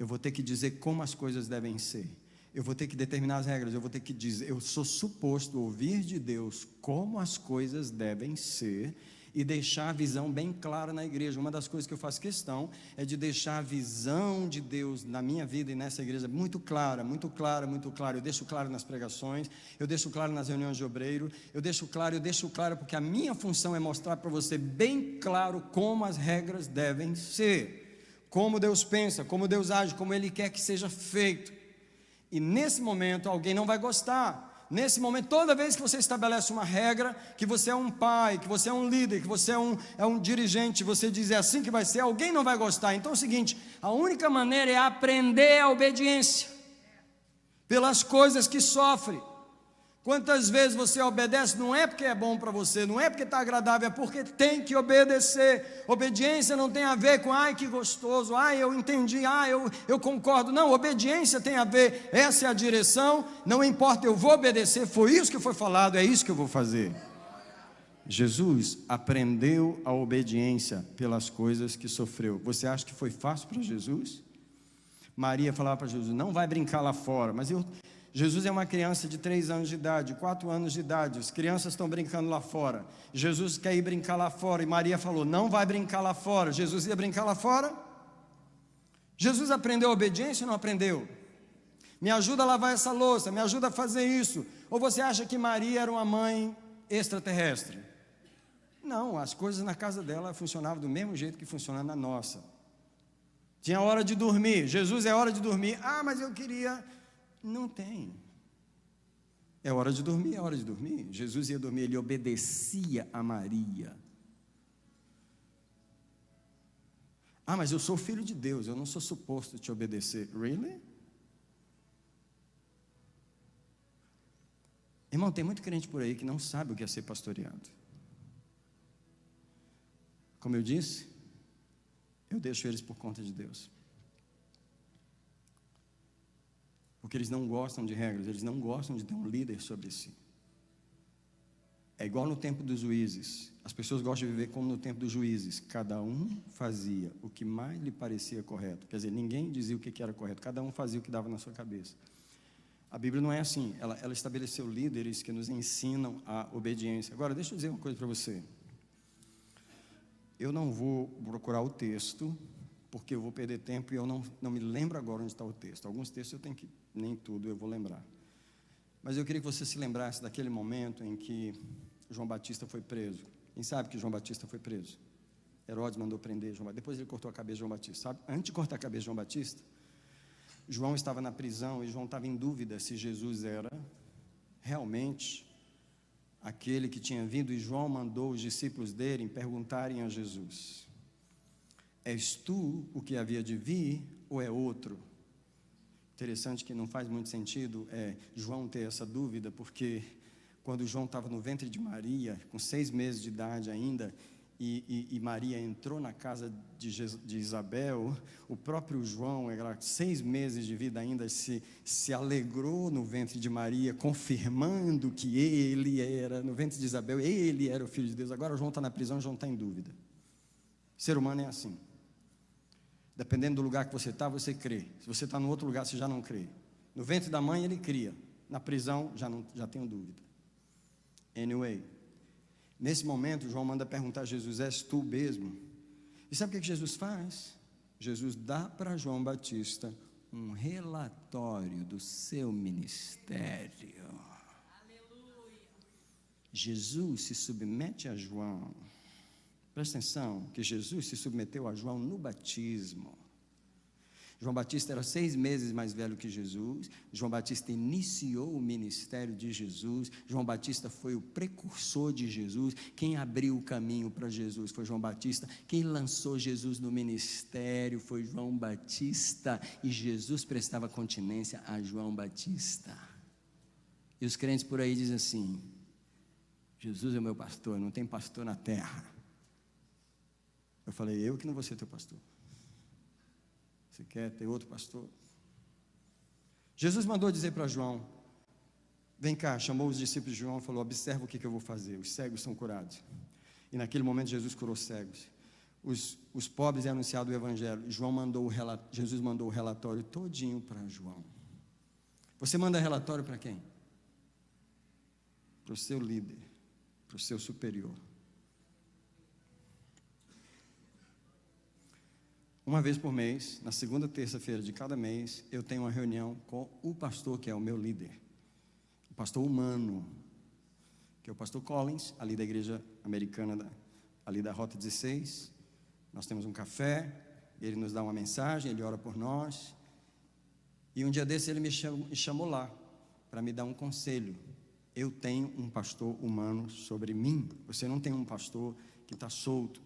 eu vou ter que dizer como as coisas devem ser, eu vou ter que determinar as regras, eu vou ter que dizer, eu sou suposto ouvir de Deus como as coisas devem ser, e deixar a visão bem clara na igreja. Uma das coisas que eu faço questão é de deixar a visão de Deus na minha vida e nessa igreja muito clara, muito clara, muito clara. Eu deixo claro nas pregações, eu deixo claro nas reuniões de obreiro, eu deixo claro porque a minha função é mostrar para você bem claro como as regras devem ser, como Deus pensa, como Deus age, como Ele quer que seja feito. E nesse momento alguém não vai gostar. Nesse momento, toda vez que você estabelece uma regra, que você é um pai, que você é um líder, que você é um dirigente, você diz é assim que vai ser, alguém não vai gostar. Então é o seguinte, a única maneira é aprender a obediência, pelas coisas que sofre. Quantas vezes você obedece, não é porque é bom para você, não é porque está agradável, é porque tem que obedecer. Obediência não tem a ver com, ai que gostoso, ai eu entendi, ai eu concordo. Não, obediência tem a ver, essa é a direção, não importa, eu vou obedecer, foi isso que foi falado, é isso que eu vou fazer. Jesus aprendeu a obediência pelas coisas que sofreu. Você acha que foi fácil para Jesus? Maria falava para Jesus, não vai brincar lá fora, mas Jesus é uma criança de 3 anos de idade, 4 anos de idade, as crianças estão brincando lá fora, Jesus quer ir brincar lá fora, e Maria falou, não vai brincar lá fora. Jesus ia brincar lá fora? Jesus aprendeu a obediência ou não aprendeu? Me ajuda a lavar essa louça, me ajuda a fazer isso. Ou você acha que Maria era uma mãe extraterrestre? Não, as coisas na casa dela funcionavam do mesmo jeito que funciona na nossa. Tinha hora de dormir, Jesus é hora de dormir, mas eu queria... Não tem. É hora de dormir, é hora de dormir. Jesus ia dormir, ele obedecia a Maria. Mas eu sou filho de Deus, eu não sou suposto te obedecer. Really? Irmão, tem muito crente por aí que não sabe o que é ser pastoreado. Como eu disse, eu deixo eles por conta de Deus. Porque eles não gostam de regras, eles não gostam de ter um líder sobre si. É igual no tempo dos juízes. As pessoas gostam de viver como no tempo dos juízes. Cada um fazia o que mais lhe parecia correto. Quer dizer, ninguém dizia o que era correto, cada um fazia o que dava na sua cabeça. A Bíblia não é assim, ela estabeleceu líderes que nos ensinam a obediência. Agora, deixa eu dizer uma coisa para você. Eu não vou procurar o texto, porque eu vou perder tempo e eu não me lembro agora onde está o texto. Alguns textos eu tenho que, nem tudo eu vou lembrar. Mas eu queria que você se lembrasse daquele momento em que João Batista foi preso. Quem sabe que João Batista foi preso? Herodes mandou prender João Batista. Depois ele cortou a cabeça de João Batista, sabe? Antes de cortar a cabeça de João Batista, João estava na prisão e João estava em dúvida se Jesus era realmente aquele que tinha vindo, e João mandou os discípulos dele perguntarem a Jesus: és tu o que havia de vir ou é outro? Interessante que não faz muito sentido João ter essa dúvida, porque quando João estava no ventre de Maria, com 6 meses de idade ainda, e Maria entrou na casa de Isabel, o próprio João, 6 meses de vida ainda, se alegrou no ventre de Maria, confirmando que ele era, no ventre de Isabel, ele era o Filho de Deus. Agora João está na prisão, João está em dúvida. O ser humano é assim. Dependendo do lugar que você está, você crê. Se você está no outro lugar, você já não crê. No ventre da mãe, ele cria. Na prisão, já tenho dúvida. Anyway, nesse momento, João manda perguntar a Jesus: és tu mesmo? E sabe o que Jesus faz? Jesus dá para João Batista um relatório do seu ministério. Aleluia. Jesus se submete a João. Presta atenção, que Jesus se submeteu a João no batismo. João Batista era 6 meses mais velho que Jesus. João Batista iniciou o ministério de Jesus. João Batista foi o precursor de Jesus. Quem abriu o caminho para Jesus foi João Batista. Quem lançou Jesus no ministério foi João Batista. E Jesus prestava continência a João Batista. E os crentes por aí dizem assim: Jesus é o meu pastor, não tem pastor na terra. Eu falei: eu que não vou ser teu pastor. Você quer ter outro pastor? Jesus mandou dizer para João: vem cá, chamou os discípulos de João e falou: observa o que eu vou fazer. Os cegos são curados. E naquele momento Jesus curou cegos. Os pobres é anunciado o evangelho. Jesus mandou o relatório todinho para João. Você manda relatório para quem? Para o seu líder, para o seu superior. Uma vez por mês, na segunda terça-feira de cada mês, eu tenho uma reunião com o pastor que é o meu líder, o pastor humano, que é o pastor Collins, ali da igreja americana, ali da Rota 16. Nós temos um café, ele nos dá uma mensagem, ele ora por nós. E um dia desse ele me chamou lá, para me dar um conselho. Eu tenho um pastor humano sobre mim. Você não tem um pastor que está solto,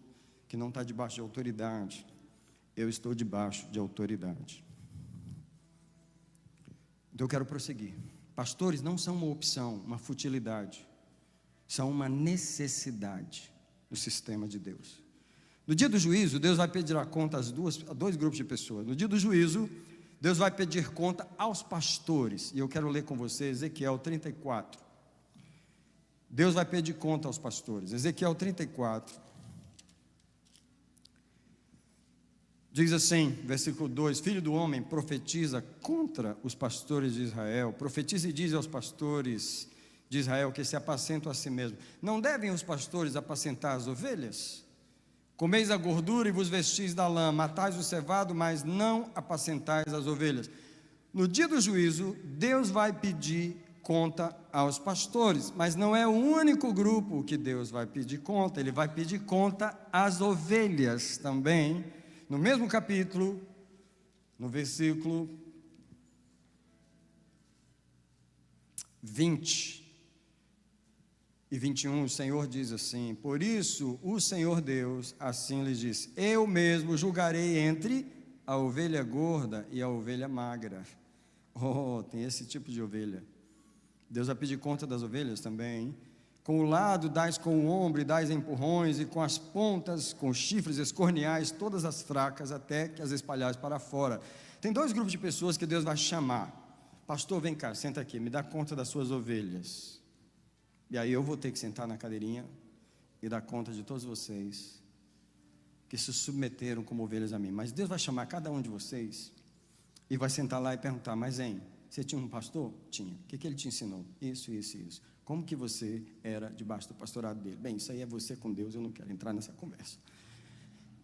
que não está debaixo de autoridade. Eu estou debaixo de autoridade. Então eu quero prosseguir. Pastores não são uma opção, uma futilidade. São uma necessidade do sistema de Deus. No dia do juízo, Deus vai pedir a conta a dois grupos de pessoas. No dia do juízo, Deus vai pedir conta aos pastores. E eu quero ler com você Ezequiel 34. Deus vai pedir conta aos pastores. Ezequiel 34. Diz assim, versículo 2: Filho do homem, profetiza contra os pastores de Israel. Profetiza e diz aos pastores de Israel que se apacentam a si mesmos: não devem os pastores apacentar as ovelhas? Comeis a gordura e vos vestis da lã, matais o cevado, mas não apacentais as ovelhas. No dia do juízo, Deus vai pedir conta aos pastores, mas não é o único grupo que Deus vai pedir conta. Ele vai pedir conta às ovelhas também. No mesmo capítulo, no versículo 20 e 21, o Senhor diz assim: por isso o Senhor Deus assim lhes diz: eu mesmo julgarei entre a ovelha gorda e a ovelha magra. Oh, tem esse tipo de ovelha. Deus vai pedir conta das ovelhas também. Com o lado dás com o ombro e dás empurrões, e com as pontas, com os chifres escorneais, todas as fracas, até que as espalhais para fora. Tem dois grupos de pessoas que Deus vai chamar. Pastor, vem cá, senta aqui, me dá conta das suas ovelhas. E aí eu vou ter que sentar na cadeirinha e dar conta de todos vocês que se submeteram como ovelhas a mim. Mas Deus vai chamar cada um de vocês e vai sentar lá e perguntar: mas hein, você tinha um pastor? Tinha. O que ele te ensinou? Isso, isso e isso. Como que você era debaixo do pastorado dele? Bem, isso aí é você com Deus, eu não quero entrar nessa conversa.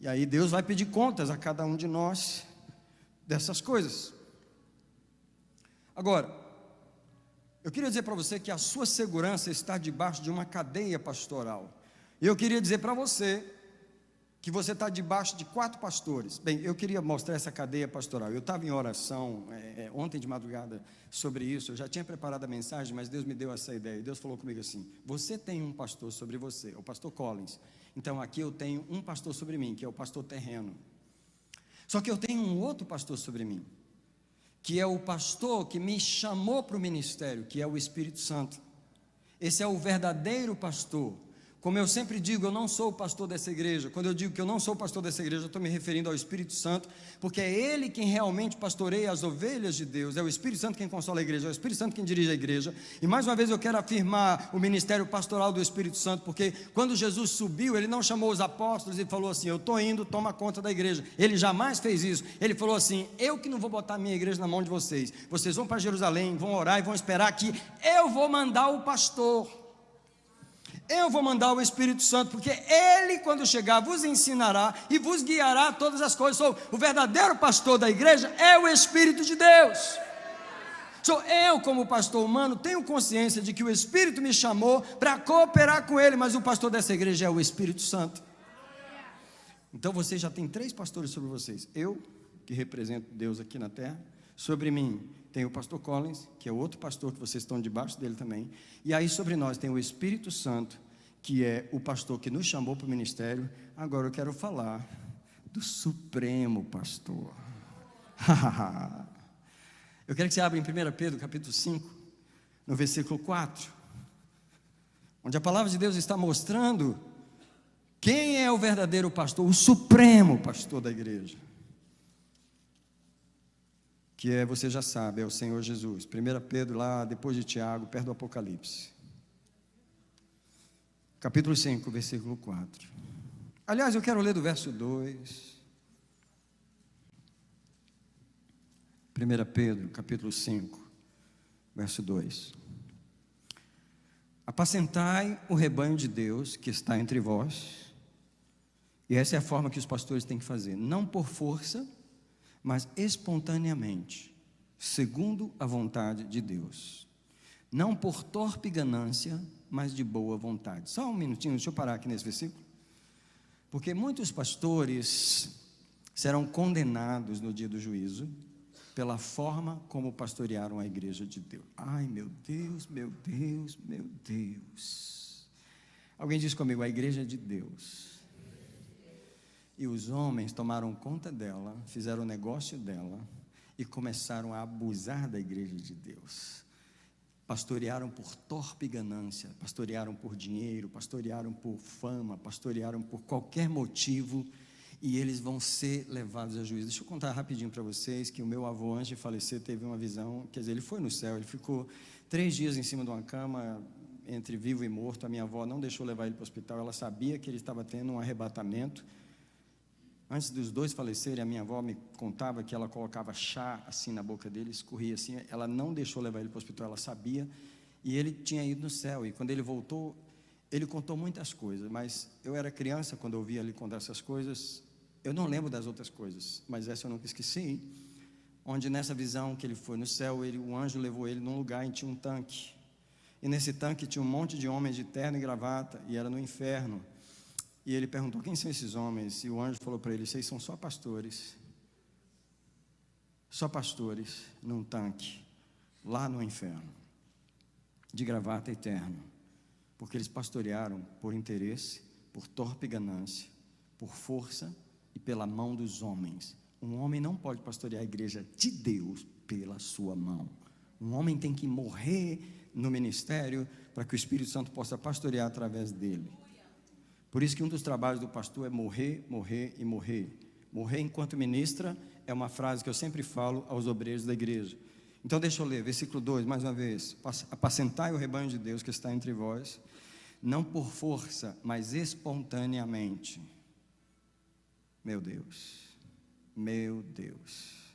E aí Deus vai pedir contas a cada um de nós dessas coisas. Agora, eu queria dizer para você que a sua segurança está debaixo de uma cadeia pastoral. E eu queria dizer para você que você está debaixo de 4 pastores. Bem, eu queria mostrar essa cadeia pastoral. Eu estava em oração ontem de madrugada sobre isso. Eu já tinha preparado a mensagem, mas Deus me deu essa ideia. Deus falou comigo assim: você tem um pastor sobre você, o pastor Collins. Então aqui eu tenho um pastor sobre mim, que é o pastor terreno. Só que eu tenho um outro pastor sobre mim, que é o pastor que me chamou para o ministério, que é o Espírito Santo. Esse é o verdadeiro pastor. Como eu sempre digo, eu não sou o pastor dessa igreja. Quando eu digo que eu não sou o pastor dessa igreja, eu estou me referindo ao Espírito Santo, porque é Ele quem realmente pastoreia as ovelhas de Deus. É o Espírito Santo quem consola a igreja, é o Espírito Santo quem dirige a igreja. E mais uma vez eu quero afirmar o ministério pastoral do Espírito Santo, porque quando Jesus subiu, Ele não chamou os apóstolos e falou assim: eu estou indo, toma conta da igreja. Ele jamais fez isso. Ele falou assim: eu que não vou botar a minha igreja na mão de vocês. Vocês vão para Jerusalém, vão orar e vão esperar que eu vou mandar o pastor. Eu vou mandar o Espírito Santo, porque Ele, quando chegar, vos ensinará e vos guiará todas as coisas. O verdadeiro pastor da igreja é o Espírito de Deus. Eu, como pastor humano, tenho consciência de que o Espírito me chamou para cooperar com Ele, mas o pastor dessa igreja é o Espírito Santo. Então vocês já têm 3 pastores sobre vocês. Eu, que represento Deus aqui na terra. Sobre mim tem o pastor Collins, que é outro pastor que vocês estão debaixo dele também. E aí sobre nós tem o Espírito Santo, que é o pastor que nos chamou para o ministério. Agora eu quero falar do Supremo Pastor. Eu quero que você abra em 1 Pedro capítulo 5, no versículo 4, onde a palavra de Deus está mostrando quem é o verdadeiro pastor, o Supremo Pastor da igreja. Que é, você já sabe, é o Senhor Jesus. 1 Pedro, lá depois de Tiago, perto do Apocalipse. Capítulo 5, versículo 4. Aliás, eu quero ler do verso 2. 1 Pedro, capítulo 5, verso 2. Apacentai o rebanho de Deus que está entre vós, E essa é a forma que os pastores têm que fazer, não por força, mas espontaneamente, segundo a vontade de Deus. Não por torpe ganância, mas de boa vontade. Só um minutinho, deixa eu parar aqui nesse versículo. Porque muitos pastores serão condenados no dia do juízo pela forma como pastorearam a igreja de Deus. Ai, meu Deus, meu Deus, meu Deus. Alguém diz comigo, a igreja é de Deus. E os homens tomaram conta dela, fizeram o negócio dela e começaram a abusar da igreja de Deus. Pastorearam por torpe ganância, pastorearam por dinheiro, pastorearam por fama, pastorearam por qualquer motivo, e eles vão ser levados a juízo. Deixa eu contar rapidinho para vocês que o meu avô, antes de falecer, teve uma visão, quer dizer, ele foi no céu, ele ficou 3 dias em cima de uma cama, entre vivo e morto. A minha avó não deixou levar ele para o hospital, ela sabia que ele estava tendo um arrebatamento. Antes dos 2 falecerem, a minha avó me contava que ela colocava chá assim na boca dele, escorria assim, ela não deixou levar ele para o hospital, ela sabia, e ele tinha ido no céu, e quando ele voltou, ele contou muitas coisas, mas eu era criança quando eu ouvia ele contar essas coisas, eu não lembro das outras coisas, mas essa eu nunca esqueci, onde nessa visão que ele foi no céu, o anjo levou ele num lugar e tinha um tanque, e nesse tanque tinha um monte de homens de terno e gravata, e era no inferno. E ele perguntou, quem são esses homens? E o anjo falou para ele, vocês são só pastores num tanque, lá no inferno, de gravata e terno, porque eles pastorearam por interesse, por torpe ganância, por força e pela mão dos homens. Um homem não pode pastorear a igreja de Deus pela sua mão. Um homem tem que morrer no ministério para que o Espírito Santo possa pastorear através dele. Por isso que um dos trabalhos do pastor é morrer, morrer e morrer. Morrer enquanto ministra é uma frase que eu sempre falo aos obreiros da igreja. Então deixa eu ler, versículo 2, mais uma vez. Apacentai o rebanho de Deus que está entre vós, não por força, mas espontaneamente. Meu Deus, meu Deus.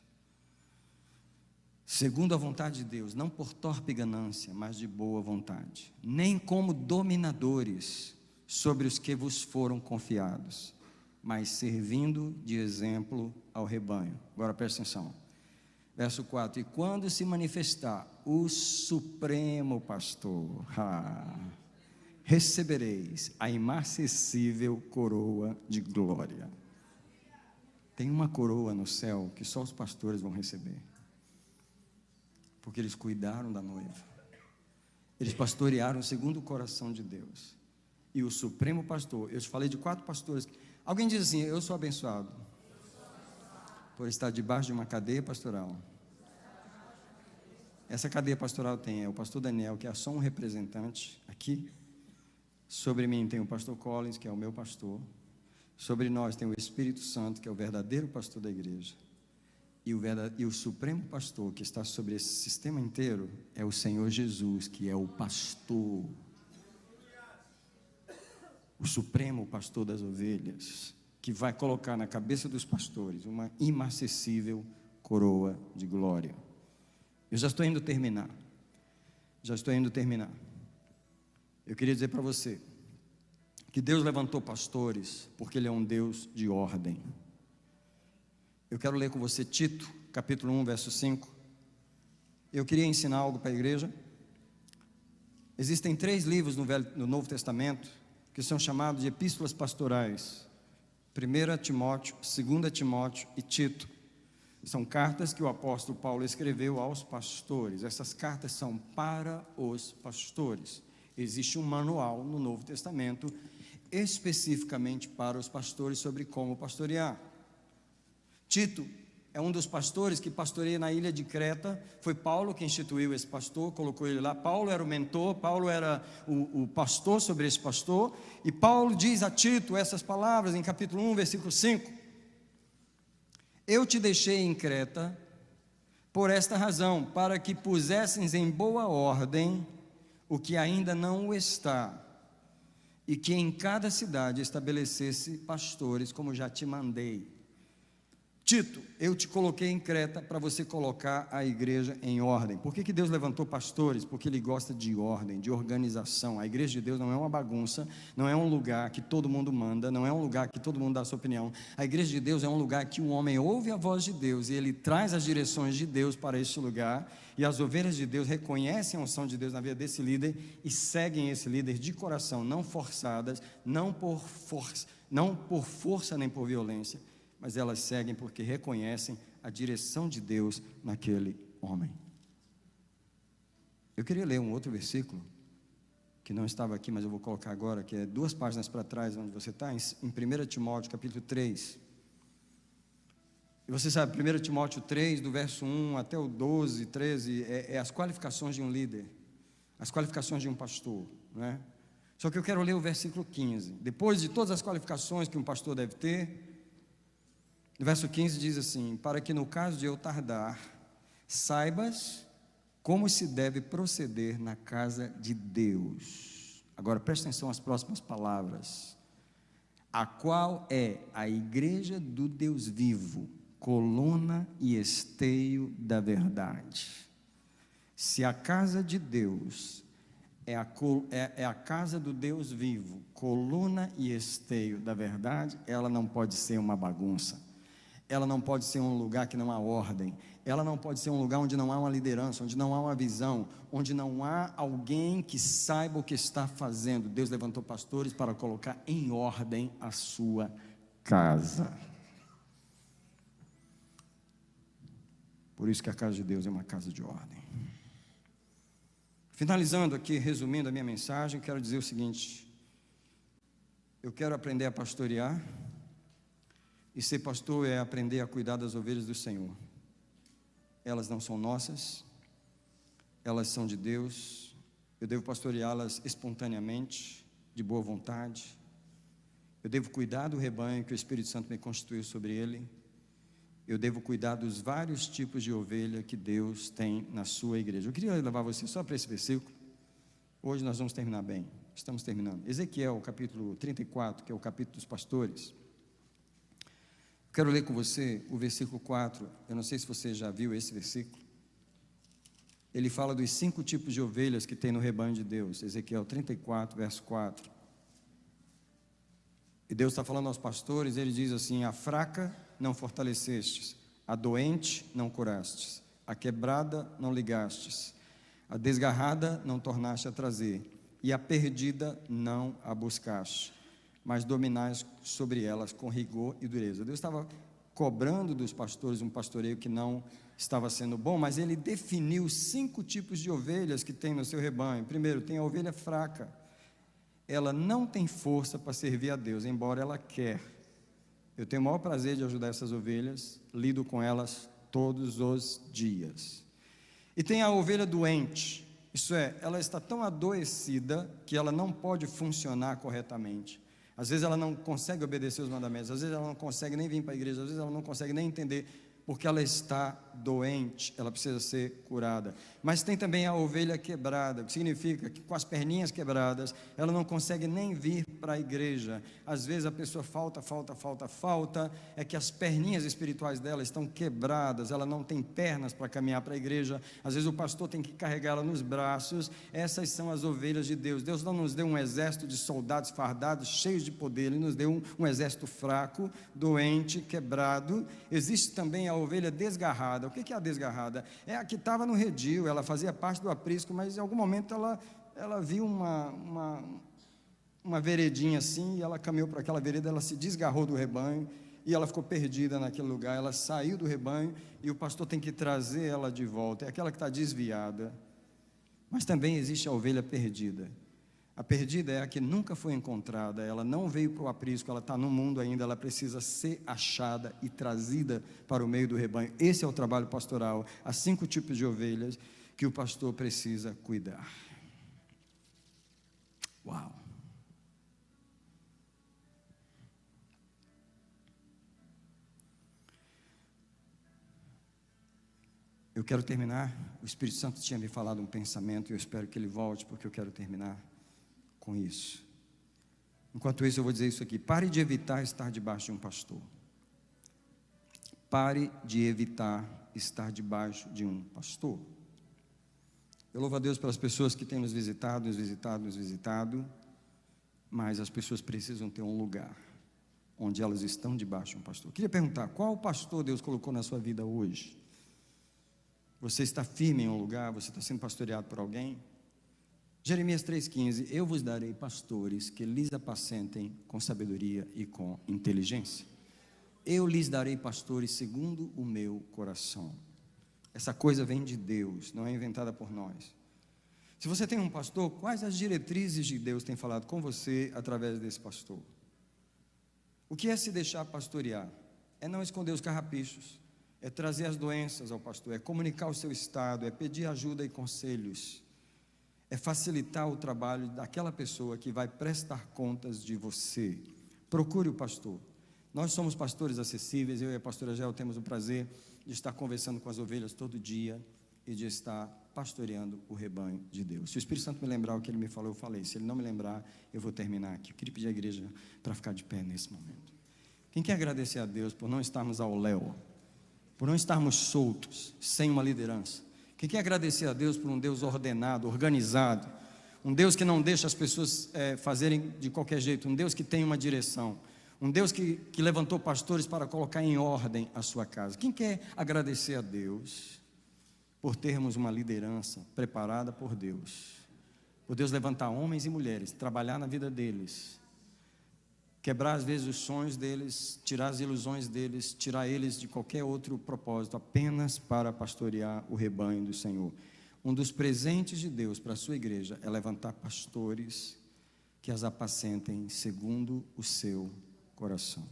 Segundo a vontade de Deus, não por torpe ganância, mas de boa vontade. Nem como dominadores sobre os que vos foram confiados, mas servindo de exemplo ao rebanho. Agora presta atenção, verso 4, e quando se manifestar o supremo pastor, recebereis a imarcessível coroa de glória. Tem uma coroa no céu que só os pastores vão receber, porque eles cuidaram da noiva, eles pastorearam segundo o coração de Deus. E o supremo pastor, eu te falei de 4 pastores. Alguém diz assim, eu sou abençoado por estar debaixo de uma cadeia pastoral. Essa cadeia pastoral tem o pastor Daniel, que é só um representante aqui. Sobre mim tem o pastor Collins, que é o meu pastor. Sobre nós tem o Espírito Santo, que é o verdadeiro pastor da igreja. E o supremo pastor que está sobre esse sistema inteiro é o Senhor Jesus, que é o pastor. O supremo pastor das ovelhas, que vai colocar na cabeça dos pastores uma imarcessível coroa de glória. Eu já estou indo terminar. Eu queria dizer para você que Deus levantou pastores porque Ele é um Deus de ordem. Eu quero ler com você Tito, capítulo 1, verso 5. Eu queria ensinar algo para a igreja. Existem 3 livros no Novo Testamento que são chamados de epístolas pastorais: 1 Timóteo, 2 Timóteo e Tito. São cartas que o apóstolo Paulo escreveu aos pastores. Essas cartas são para os pastores. Existe um manual no Novo Testamento especificamente para os pastores sobre como pastorear. Tito é um dos pastores que pastoreia na ilha de Creta. Foi Paulo que instituiu esse pastor, colocou ele lá. Paulo era o mentor, Paulo era o pastor sobre esse pastor. E Paulo diz a Tito essas palavras em capítulo 1, versículo 5. Eu te deixei em Creta por esta razão, para que pusesses em boa ordem o que ainda não o está, e que em cada cidade estabelecesse pastores, como já te mandei. Tito, eu te coloquei em Creta para você colocar a igreja em ordem. Por que Deus levantou pastores? Porque Ele gosta de ordem, de organização. A igreja de Deus não é uma bagunça, não é um lugar que todo mundo manda, não é um lugar que todo mundo dá a sua opinião. A igreja de Deus é um lugar que um homem ouve a voz de Deus e ele traz as direções de Deus para este lugar, e as ovelhas de Deus reconhecem a unção de Deus na vida desse líder e seguem esse líder de coração, não forçadas, não por força nem por violência, mas elas seguem porque reconhecem a direção de Deus naquele homem. Eu queria ler um outro versículo, que não estava aqui, mas eu vou colocar agora, que é 2 páginas para trás, onde você está, em 1 Timóteo, capítulo 3. E você sabe, 1 Timóteo 3, do verso 1 até o 12, 13, é as qualificações de um líder, as qualificações de um pastor, não é? Só que eu quero ler o versículo 15. Depois de todas as qualificações que um pastor deve ter, no verso 15 diz assim: para que no caso de eu tardar, saibas como se deve proceder na casa de Deus. Agora preste atenção às próximas palavras: a qual é a igreja do Deus vivo, coluna e esteio da verdade. Se a casa de Deus é a casa do Deus vivo, coluna e esteio da verdade, ela não pode ser uma bagunça. Ela não pode ser um lugar que não há ordem. Ela não pode ser um lugar onde não há uma liderança, onde não há uma visão, onde não há alguém que saiba o que está fazendo. Deus levantou pastores para colocar em ordem a sua casa. Por isso que a casa de Deus é uma casa de ordem. Finalizando aqui, resumindo a minha mensagem, quero dizer o seguinte: eu quero aprender a pastorear. E ser pastor é aprender a cuidar das ovelhas do Senhor. Elas não são nossas, elas são de Deus. Eu devo pastoreá-las espontaneamente, de boa vontade. Eu devo cuidar do rebanho que o Espírito Santo me constituiu sobre ele. Eu devo cuidar dos vários tipos de ovelha que Deus tem na sua igreja. Eu queria levar você só para esse versículo. Hoje nós vamos terminar bem. Estamos terminando. Ezequiel, capítulo 34, que é o capítulo dos pastores. Quero ler com você o versículo 4, eu não sei se você já viu esse versículo. Ele fala dos 5 tipos de ovelhas que tem no rebanho de Deus, Ezequiel 34, verso 4. E Deus está falando aos pastores, ele diz assim: a fraca não fortalecestes, a doente não curastes, a quebrada não ligastes, a desgarrada não tornaste a trazer, e a perdida não a buscaste, mas dominais sobre elas com rigor e dureza. Deus estava cobrando dos pastores um pastoreio que não estava sendo bom, mas ele definiu 5 tipos de ovelhas que tem no seu rebanho. Primeiro, tem a ovelha fraca. Ela não tem força para servir a Deus, embora ela quer. Eu tenho o maior prazer de ajudar essas ovelhas, lido com elas todos os dias. E tem a ovelha doente, isso é, ela está tão adoecida que ela não pode funcionar corretamente. Às vezes ela não consegue obedecer os mandamentos, às vezes ela não consegue nem vir para a igreja, às vezes ela não consegue nem entender, porque ela está doente, ela precisa ser curada. Mas tem também a ovelha quebrada, que significa que com as perninhas quebradas, ela não consegue nem vir para a igreja. Às vezes a pessoa falta, é que as perninhas espirituais dela estão quebradas, ela não tem pernas para caminhar para a igreja, às vezes o pastor tem que carregá-la nos braços. Essas são as ovelhas de Deus. Deus não nos deu um exército de soldados fardados, cheios de poder, Ele nos deu um exército fraco, doente, quebrado. Existe também a ovelha desgarrada. O que é a desgarrada? É a que estava no redil, ela fazia parte do aprisco, mas em algum momento ela viu uma veredinha assim, e ela caminhou para aquela vereda, ela se desgarrou do rebanho, e ela ficou perdida naquele lugar. Ela saiu do rebanho, e o pastor tem que trazer ela de volta. É aquela que está desviada. Mas também existe a ovelha perdida. A perdida é a que nunca foi encontrada, ela não veio para o aprisco, ela está no mundo ainda, ela precisa ser achada e trazida para o meio do rebanho. Esse é o trabalho pastoral. Há 5 tipos de ovelhas que o pastor precisa cuidar. Uau! Eu quero terminar. O Espírito Santo tinha me falado um pensamento, e eu espero que ele volte, porque eu quero terminar com isso. Enquanto isso, eu vou dizer isso aqui: pare de evitar estar debaixo de um pastor. pare de evitar estar debaixo de um pastor. Eu louvo a Deus pelas pessoas que têm nos visitado, mas as pessoas precisam ter um lugar onde elas estão debaixo de um pastor. Eu queria perguntar, qual pastor Deus colocou na sua vida hoje? Você está firme em um lugar? Você está sendo pastoreado por alguém? Jeremias 3,15, eu vos darei pastores que lhes apacentem com sabedoria e com inteligência. Eu lhes darei pastores segundo o meu coração. Essa coisa vem de Deus, não é inventada por nós. Se você tem um pastor, quais as diretrizes de Deus têm falado com você através desse pastor? O que é se deixar pastorear? É não esconder os carrapichos, é trazer as doenças ao pastor, é comunicar o seu estado, é pedir ajuda e conselhos, é facilitar o trabalho daquela pessoa que vai prestar contas de você. Procure o pastor. Nós somos pastores acessíveis, eu e a pastora Gel temos o prazer de estar conversando com as ovelhas todo dia e de estar pastoreando o rebanho de Deus. Se o Espírito Santo me lembrar o que ele me falou, eu falei. Se ele não me lembrar, eu vou terminar aqui. Eu queria pedir à igreja para ficar de pé nesse momento. Quem quer agradecer a Deus por não estarmos ao léu, por não estarmos soltos, sem uma liderança? Quem quer agradecer a Deus por um Deus ordenado, organizado, um Deus que não deixa as pessoas fazerem de qualquer jeito, um Deus que tem uma direção, um Deus que levantou pastores para colocar em ordem a sua casa? Quem quer agradecer a Deus por termos uma liderança preparada por Deus levantar homens e mulheres, trabalhar na vida deles, quebrar às vezes os sonhos deles, tirar as ilusões deles, tirar eles de qualquer outro propósito, apenas para pastorear o rebanho do Senhor? Um dos presentes de Deus para a sua igreja é levantar pastores que as apacentem segundo o seu coração.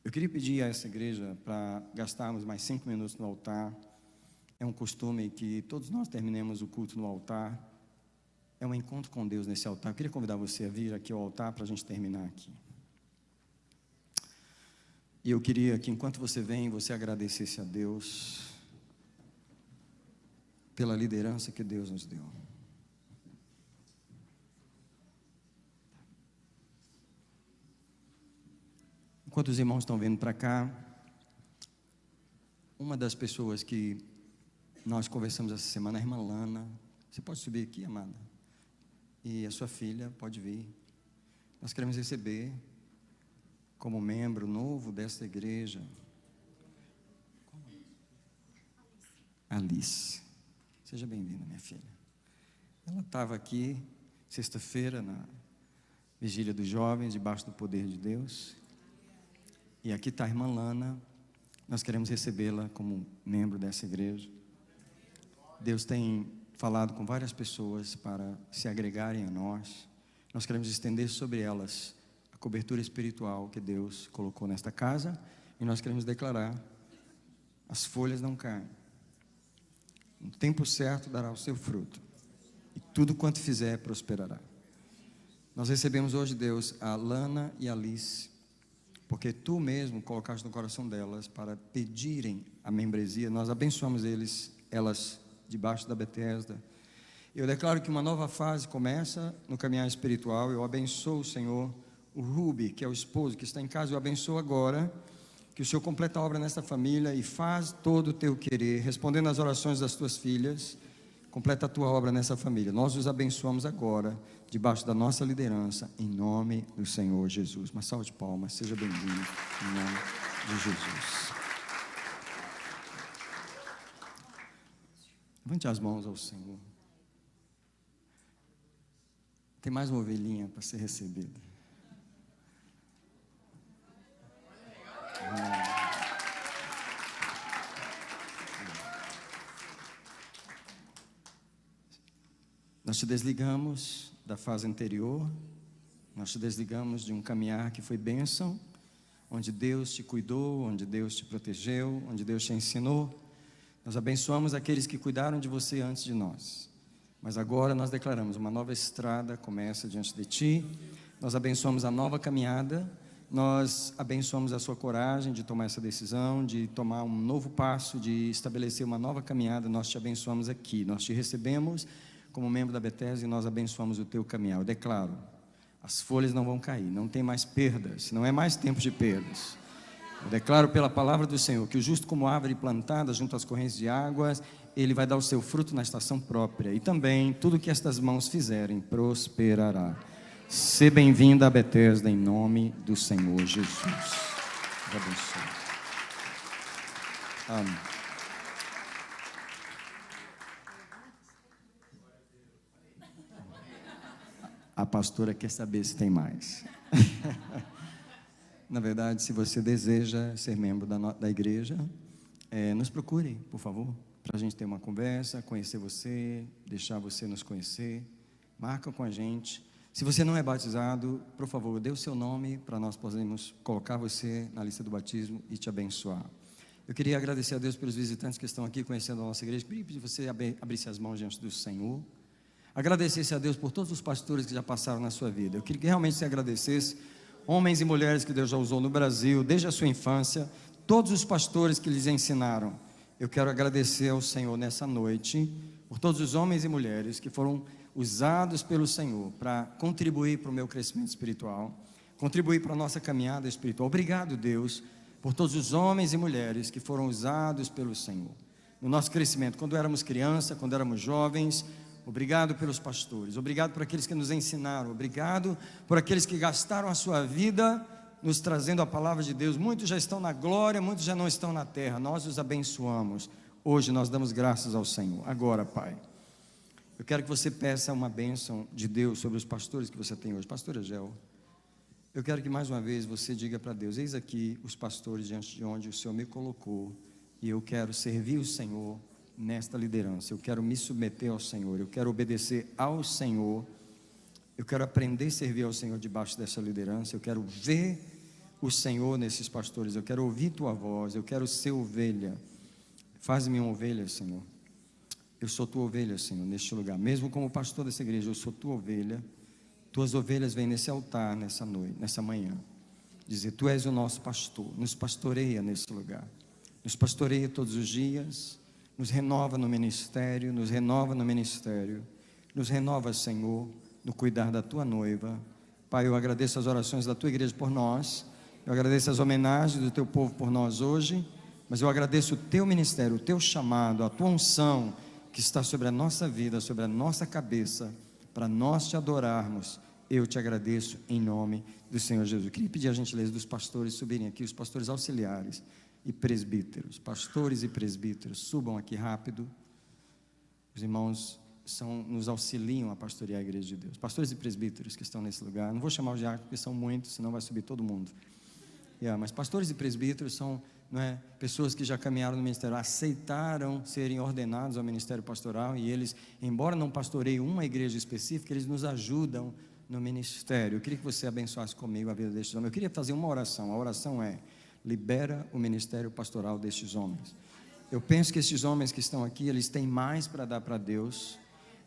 Eu queria pedir a essa igreja para gastarmos mais 5 minutos no altar. É um costume que todos nós terminemos o culto no altar. É um encontro com Deus nesse altar. Eu queria convidar você a vir aqui ao altar para a gente terminar aqui. E eu queria que enquanto você vem, você agradecesse a Deus pela liderança que Deus nos deu. Enquanto os irmãos estão vindo para cá, uma das pessoas que nós conversamos essa semana, a irmã Lana. Você pode subir aqui, amada? E a sua filha pode vir. Nós queremos receber como membro novo desta igreja Alice. Seja bem-vinda, minha filha. Ela estava aqui sexta-feira na vigília dos jovens, debaixo do poder de Deus. E aqui está a irmã Lana. Nós queremos recebê-la como membro dessa igreja. Deus tem falado com várias pessoas para se agregarem a nós. Nós queremos estender sobre elas a cobertura espiritual que Deus colocou nesta casa. E nós queremos declarar: as folhas não caem. No tempo certo dará o seu fruto. E tudo quanto fizer prosperará. Nós recebemos hoje, Deus, a Lana e a Alice, porque Tu mesmo colocaste no coração delas para pedirem a membresia. Nós abençoamos elas debaixo da Betesda. Eu declaro que uma nova fase começa no caminhar espiritual. Eu abençoo, Senhor, o Rubi, que é o esposo que está em casa. Eu abençoo agora que o Senhor completa a obra nesta família e faz todo o Teu querer, respondendo às orações das Tuas filhas. Completa a Tua obra nessa família. Nós os abençoamos agora, debaixo da nossa liderança, em nome do Senhor Jesus. Uma salva de palmas, seja bem-vindo, em nome de Jesus. Levante as mãos ao Senhor. Tem mais uma ovelhinha para ser recebida. Nós te desligamos da fase anterior. Nós te desligamos de um caminhar que foi bênção, onde Deus te cuidou, onde Deus te protegeu, onde Deus te ensinou. Nós abençoamos aqueles que cuidaram de você antes de nós. Mas agora nós declaramos: uma nova estrada começa diante de Ti. Nós abençoamos a nova caminhada. Nós abençoamos a sua coragem de tomar essa decisão, de tomar um novo passo, de estabelecer uma nova caminhada. Nós te abençoamos aqui. Nós te recebemos como membro da Betesda e nós abençoamos o teu caminhar. Eu declaro: as folhas não vão cair, não tem mais perdas, não é mais tempo de perdas. Eu declaro pela palavra do Senhor que o justo como árvore plantada junto às correntes de águas, ele vai dar o seu fruto na estação própria. E também tudo que estas mãos fizerem prosperará. Seja bem-vinda a Betesda em nome do Senhor Jesus. Deus abençoe. Amém. A pastora quer saber se tem mais. Na verdade, se você deseja ser membro da igreja, nos procure, por favor, para a gente ter uma conversa, conhecer você, deixar você nos conhecer. Marca com a gente. Se você não é batizado, por favor, dê o seu nome para nós podermos colocar você na lista do batismo e te abençoar. Eu queria agradecer a Deus pelos visitantes que estão aqui conhecendo a nossa igreja. Queria pedir você abrisse as mãos diante do Senhor. Agradecesse a Deus por todos os pastores que já passaram na sua vida. Eu queria que realmente você agradecesse homens e mulheres que Deus já usou no Brasil, desde a sua infância, todos os pastores que lhes ensinaram. Eu quero agradecer ao Senhor nessa noite, por todos os homens e mulheres que foram usados pelo Senhor para contribuir para o meu crescimento espiritual, contribuir para a nossa caminhada espiritual. Obrigado, Deus, por todos os homens e mulheres que foram usados pelo Senhor no nosso crescimento, quando éramos crianças, quando éramos jovens. Obrigado pelos pastores, obrigado por aqueles que nos ensinaram, obrigado por aqueles que gastaram a sua vida nos trazendo a palavra de Deus. Muitos já estão na glória, muitos já não estão na terra. Nós os abençoamos. Hoje nós damos graças ao Senhor. Agora, Pai, eu quero que você peça uma bênção de Deus sobre os pastores que você tem hoje. Pastora Gel, eu quero que mais uma vez você diga para Deus: eis aqui os pastores diante de onde o Senhor me colocou, e eu quero servir o Senhor nesta liderança. Eu quero me submeter ao Senhor, eu quero obedecer ao Senhor, eu quero aprender a servir ao Senhor debaixo dessa liderança. Eu quero ver o Senhor nesses pastores, eu quero ouvir tua voz, eu quero ser ovelha. Faz-me uma ovelha, Senhor. Eu sou tua ovelha, Senhor, neste lugar. Mesmo como pastor dessa igreja, eu sou tua ovelha. Tuas ovelhas vêm nesse altar, nessa noite, nessa manhã, dizer: tu és o nosso pastor. Nos pastoreia nesse lugar, nos pastoreia todos os dias, nos renova no ministério, nos renova no ministério, nos renova, Senhor, no cuidar da tua noiva. Pai, eu agradeço as orações da tua igreja por nós, eu agradeço as homenagens do teu povo por nós hoje, mas eu agradeço o teu ministério, o teu chamado, a tua unção que está sobre a nossa vida, sobre a nossa cabeça, para nós te adorarmos. Eu te agradeço em nome do Senhor Jesus. Eu queria pedir a gentileza dos pastores subirem aqui, os pastores auxiliares e presbíteros, pastores e presbíteros, subam aqui rápido. Os irmãos nos auxiliam a pastorear a igreja de Deus. Pastores e presbíteros que estão nesse lugar, não vou chamar os diáconos porque são muitos, senão vai subir todo mundo. Mas pastores e presbíteros são pessoas que já caminharam no ministério, aceitaram serem ordenados ao ministério pastoral, e eles, embora não pastoreiem uma igreja específica, eles nos ajudam no ministério. Eu queria que você abençoasse comigo a vida destes homens. Eu queria fazer uma oração. A oração é: libera o ministério pastoral destes homens. Eu penso que estes homens que estão aqui, eles têm mais para dar para Deus,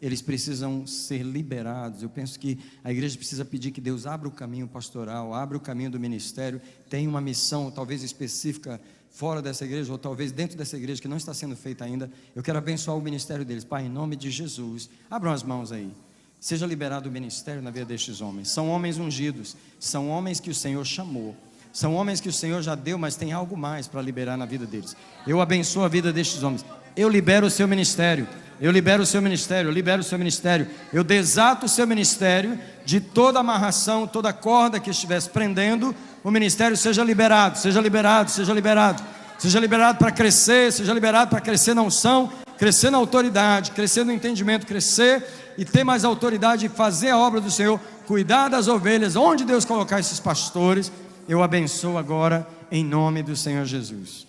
eles precisam ser liberados. Eu penso que a igreja precisa pedir que Deus abra o caminho pastoral, abra o caminho do ministério. Tem uma missão talvez específica fora dessa igreja, ou talvez dentro dessa igreja, que não está sendo feita ainda. Eu quero abençoar o ministério deles. Pai, em nome de Jesus, abram as mãos aí. Seja liberado o ministério na vida destes homens. São homens ungidos, são homens que o Senhor chamou, são homens que o Senhor já deu, mas tem algo mais para liberar na vida deles. Eu abençoo a vida destes homens. Eu libero o seu ministério, eu libero o seu ministério, eu libero o seu ministério, eu desato o seu ministério de toda amarração, toda corda que estivesse prendendo o ministério. Seja liberado, seja liberado, seja liberado, seja liberado para crescer, seja liberado para crescer na unção, crescer na autoridade, crescer no entendimento, crescer e ter mais autoridade e fazer a obra do Senhor, cuidar das ovelhas, onde Deus colocar esses pastores. Eu abençoo agora em nome do Senhor Jesus.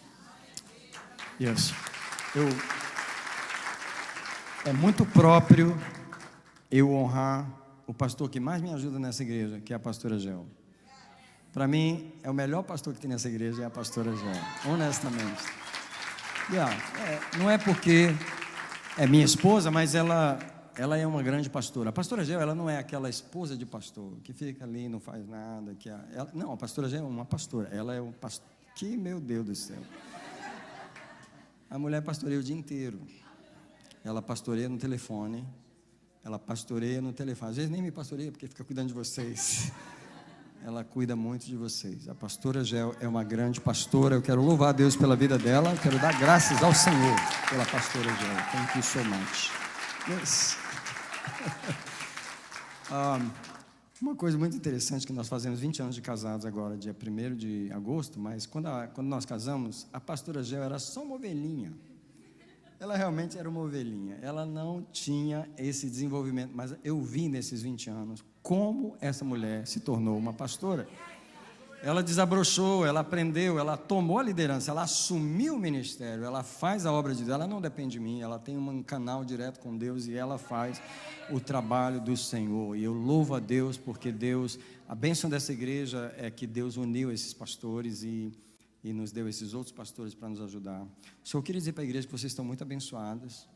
É muito próprio eu honrar o pastor que mais me ajuda nessa igreja, que é a pastora Gel. Para mim, é o melhor pastor que tem nessa igreja, é a pastora Gel, honestamente. Não é porque é minha esposa, mas ela é uma grande pastora. A pastora Gel, ela não é aquela esposa de pastor que fica ali, não faz nada. Não, a pastora Gel é uma pastora. Ela é um pastor. Que, meu Deus do céu. A mulher pastoreia o dia inteiro. Ela pastoreia no telefone. Às vezes nem me pastoreia porque fica cuidando de vocês. ela cuida muito de vocês. A pastora Gel é uma grande pastora. Eu quero louvar a Deus pela vida dela. Eu quero dar graças ao Senhor pela pastora Gel. Thank you so much. Yes. Uma coisa muito interessante que nós fazemos 20 anos de casados agora, dia 1º de agosto, mas quando nós casamos, a pastora Gel era só uma ovelhinha. Ela realmente era uma ovelhinha. Ela não tinha esse desenvolvimento, mas eu vi nesses 20 anos como essa mulher se tornou uma pastora. Ela desabrochou, ela aprendeu, ela tomou a liderança, ela assumiu o ministério, ela faz a obra de Deus, ela não depende de mim, ela tem um canal direto com Deus e ela faz o trabalho do Senhor. E eu louvo a Deus porque Deus, a bênção dessa igreja é que Deus uniu esses pastores e nos deu esses outros pastores para nos ajudar. Só eu queria dizer para a igreja que vocês estão muito abençoadas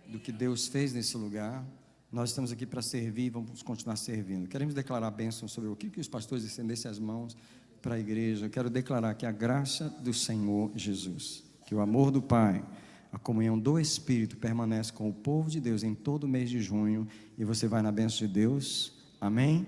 do que Deus fez nesse lugar. Nós estamos aqui para servir e vamos continuar servindo. Queremos declarar a bênção sobre o que os pastores estendessem as mãos para a igreja. Eu quero declarar que a graça do Senhor Jesus, que o amor do Pai, a comunhão do Espírito permanece com o povo de Deus em todo o mês de junho, e você vai na bênção de Deus. Amém?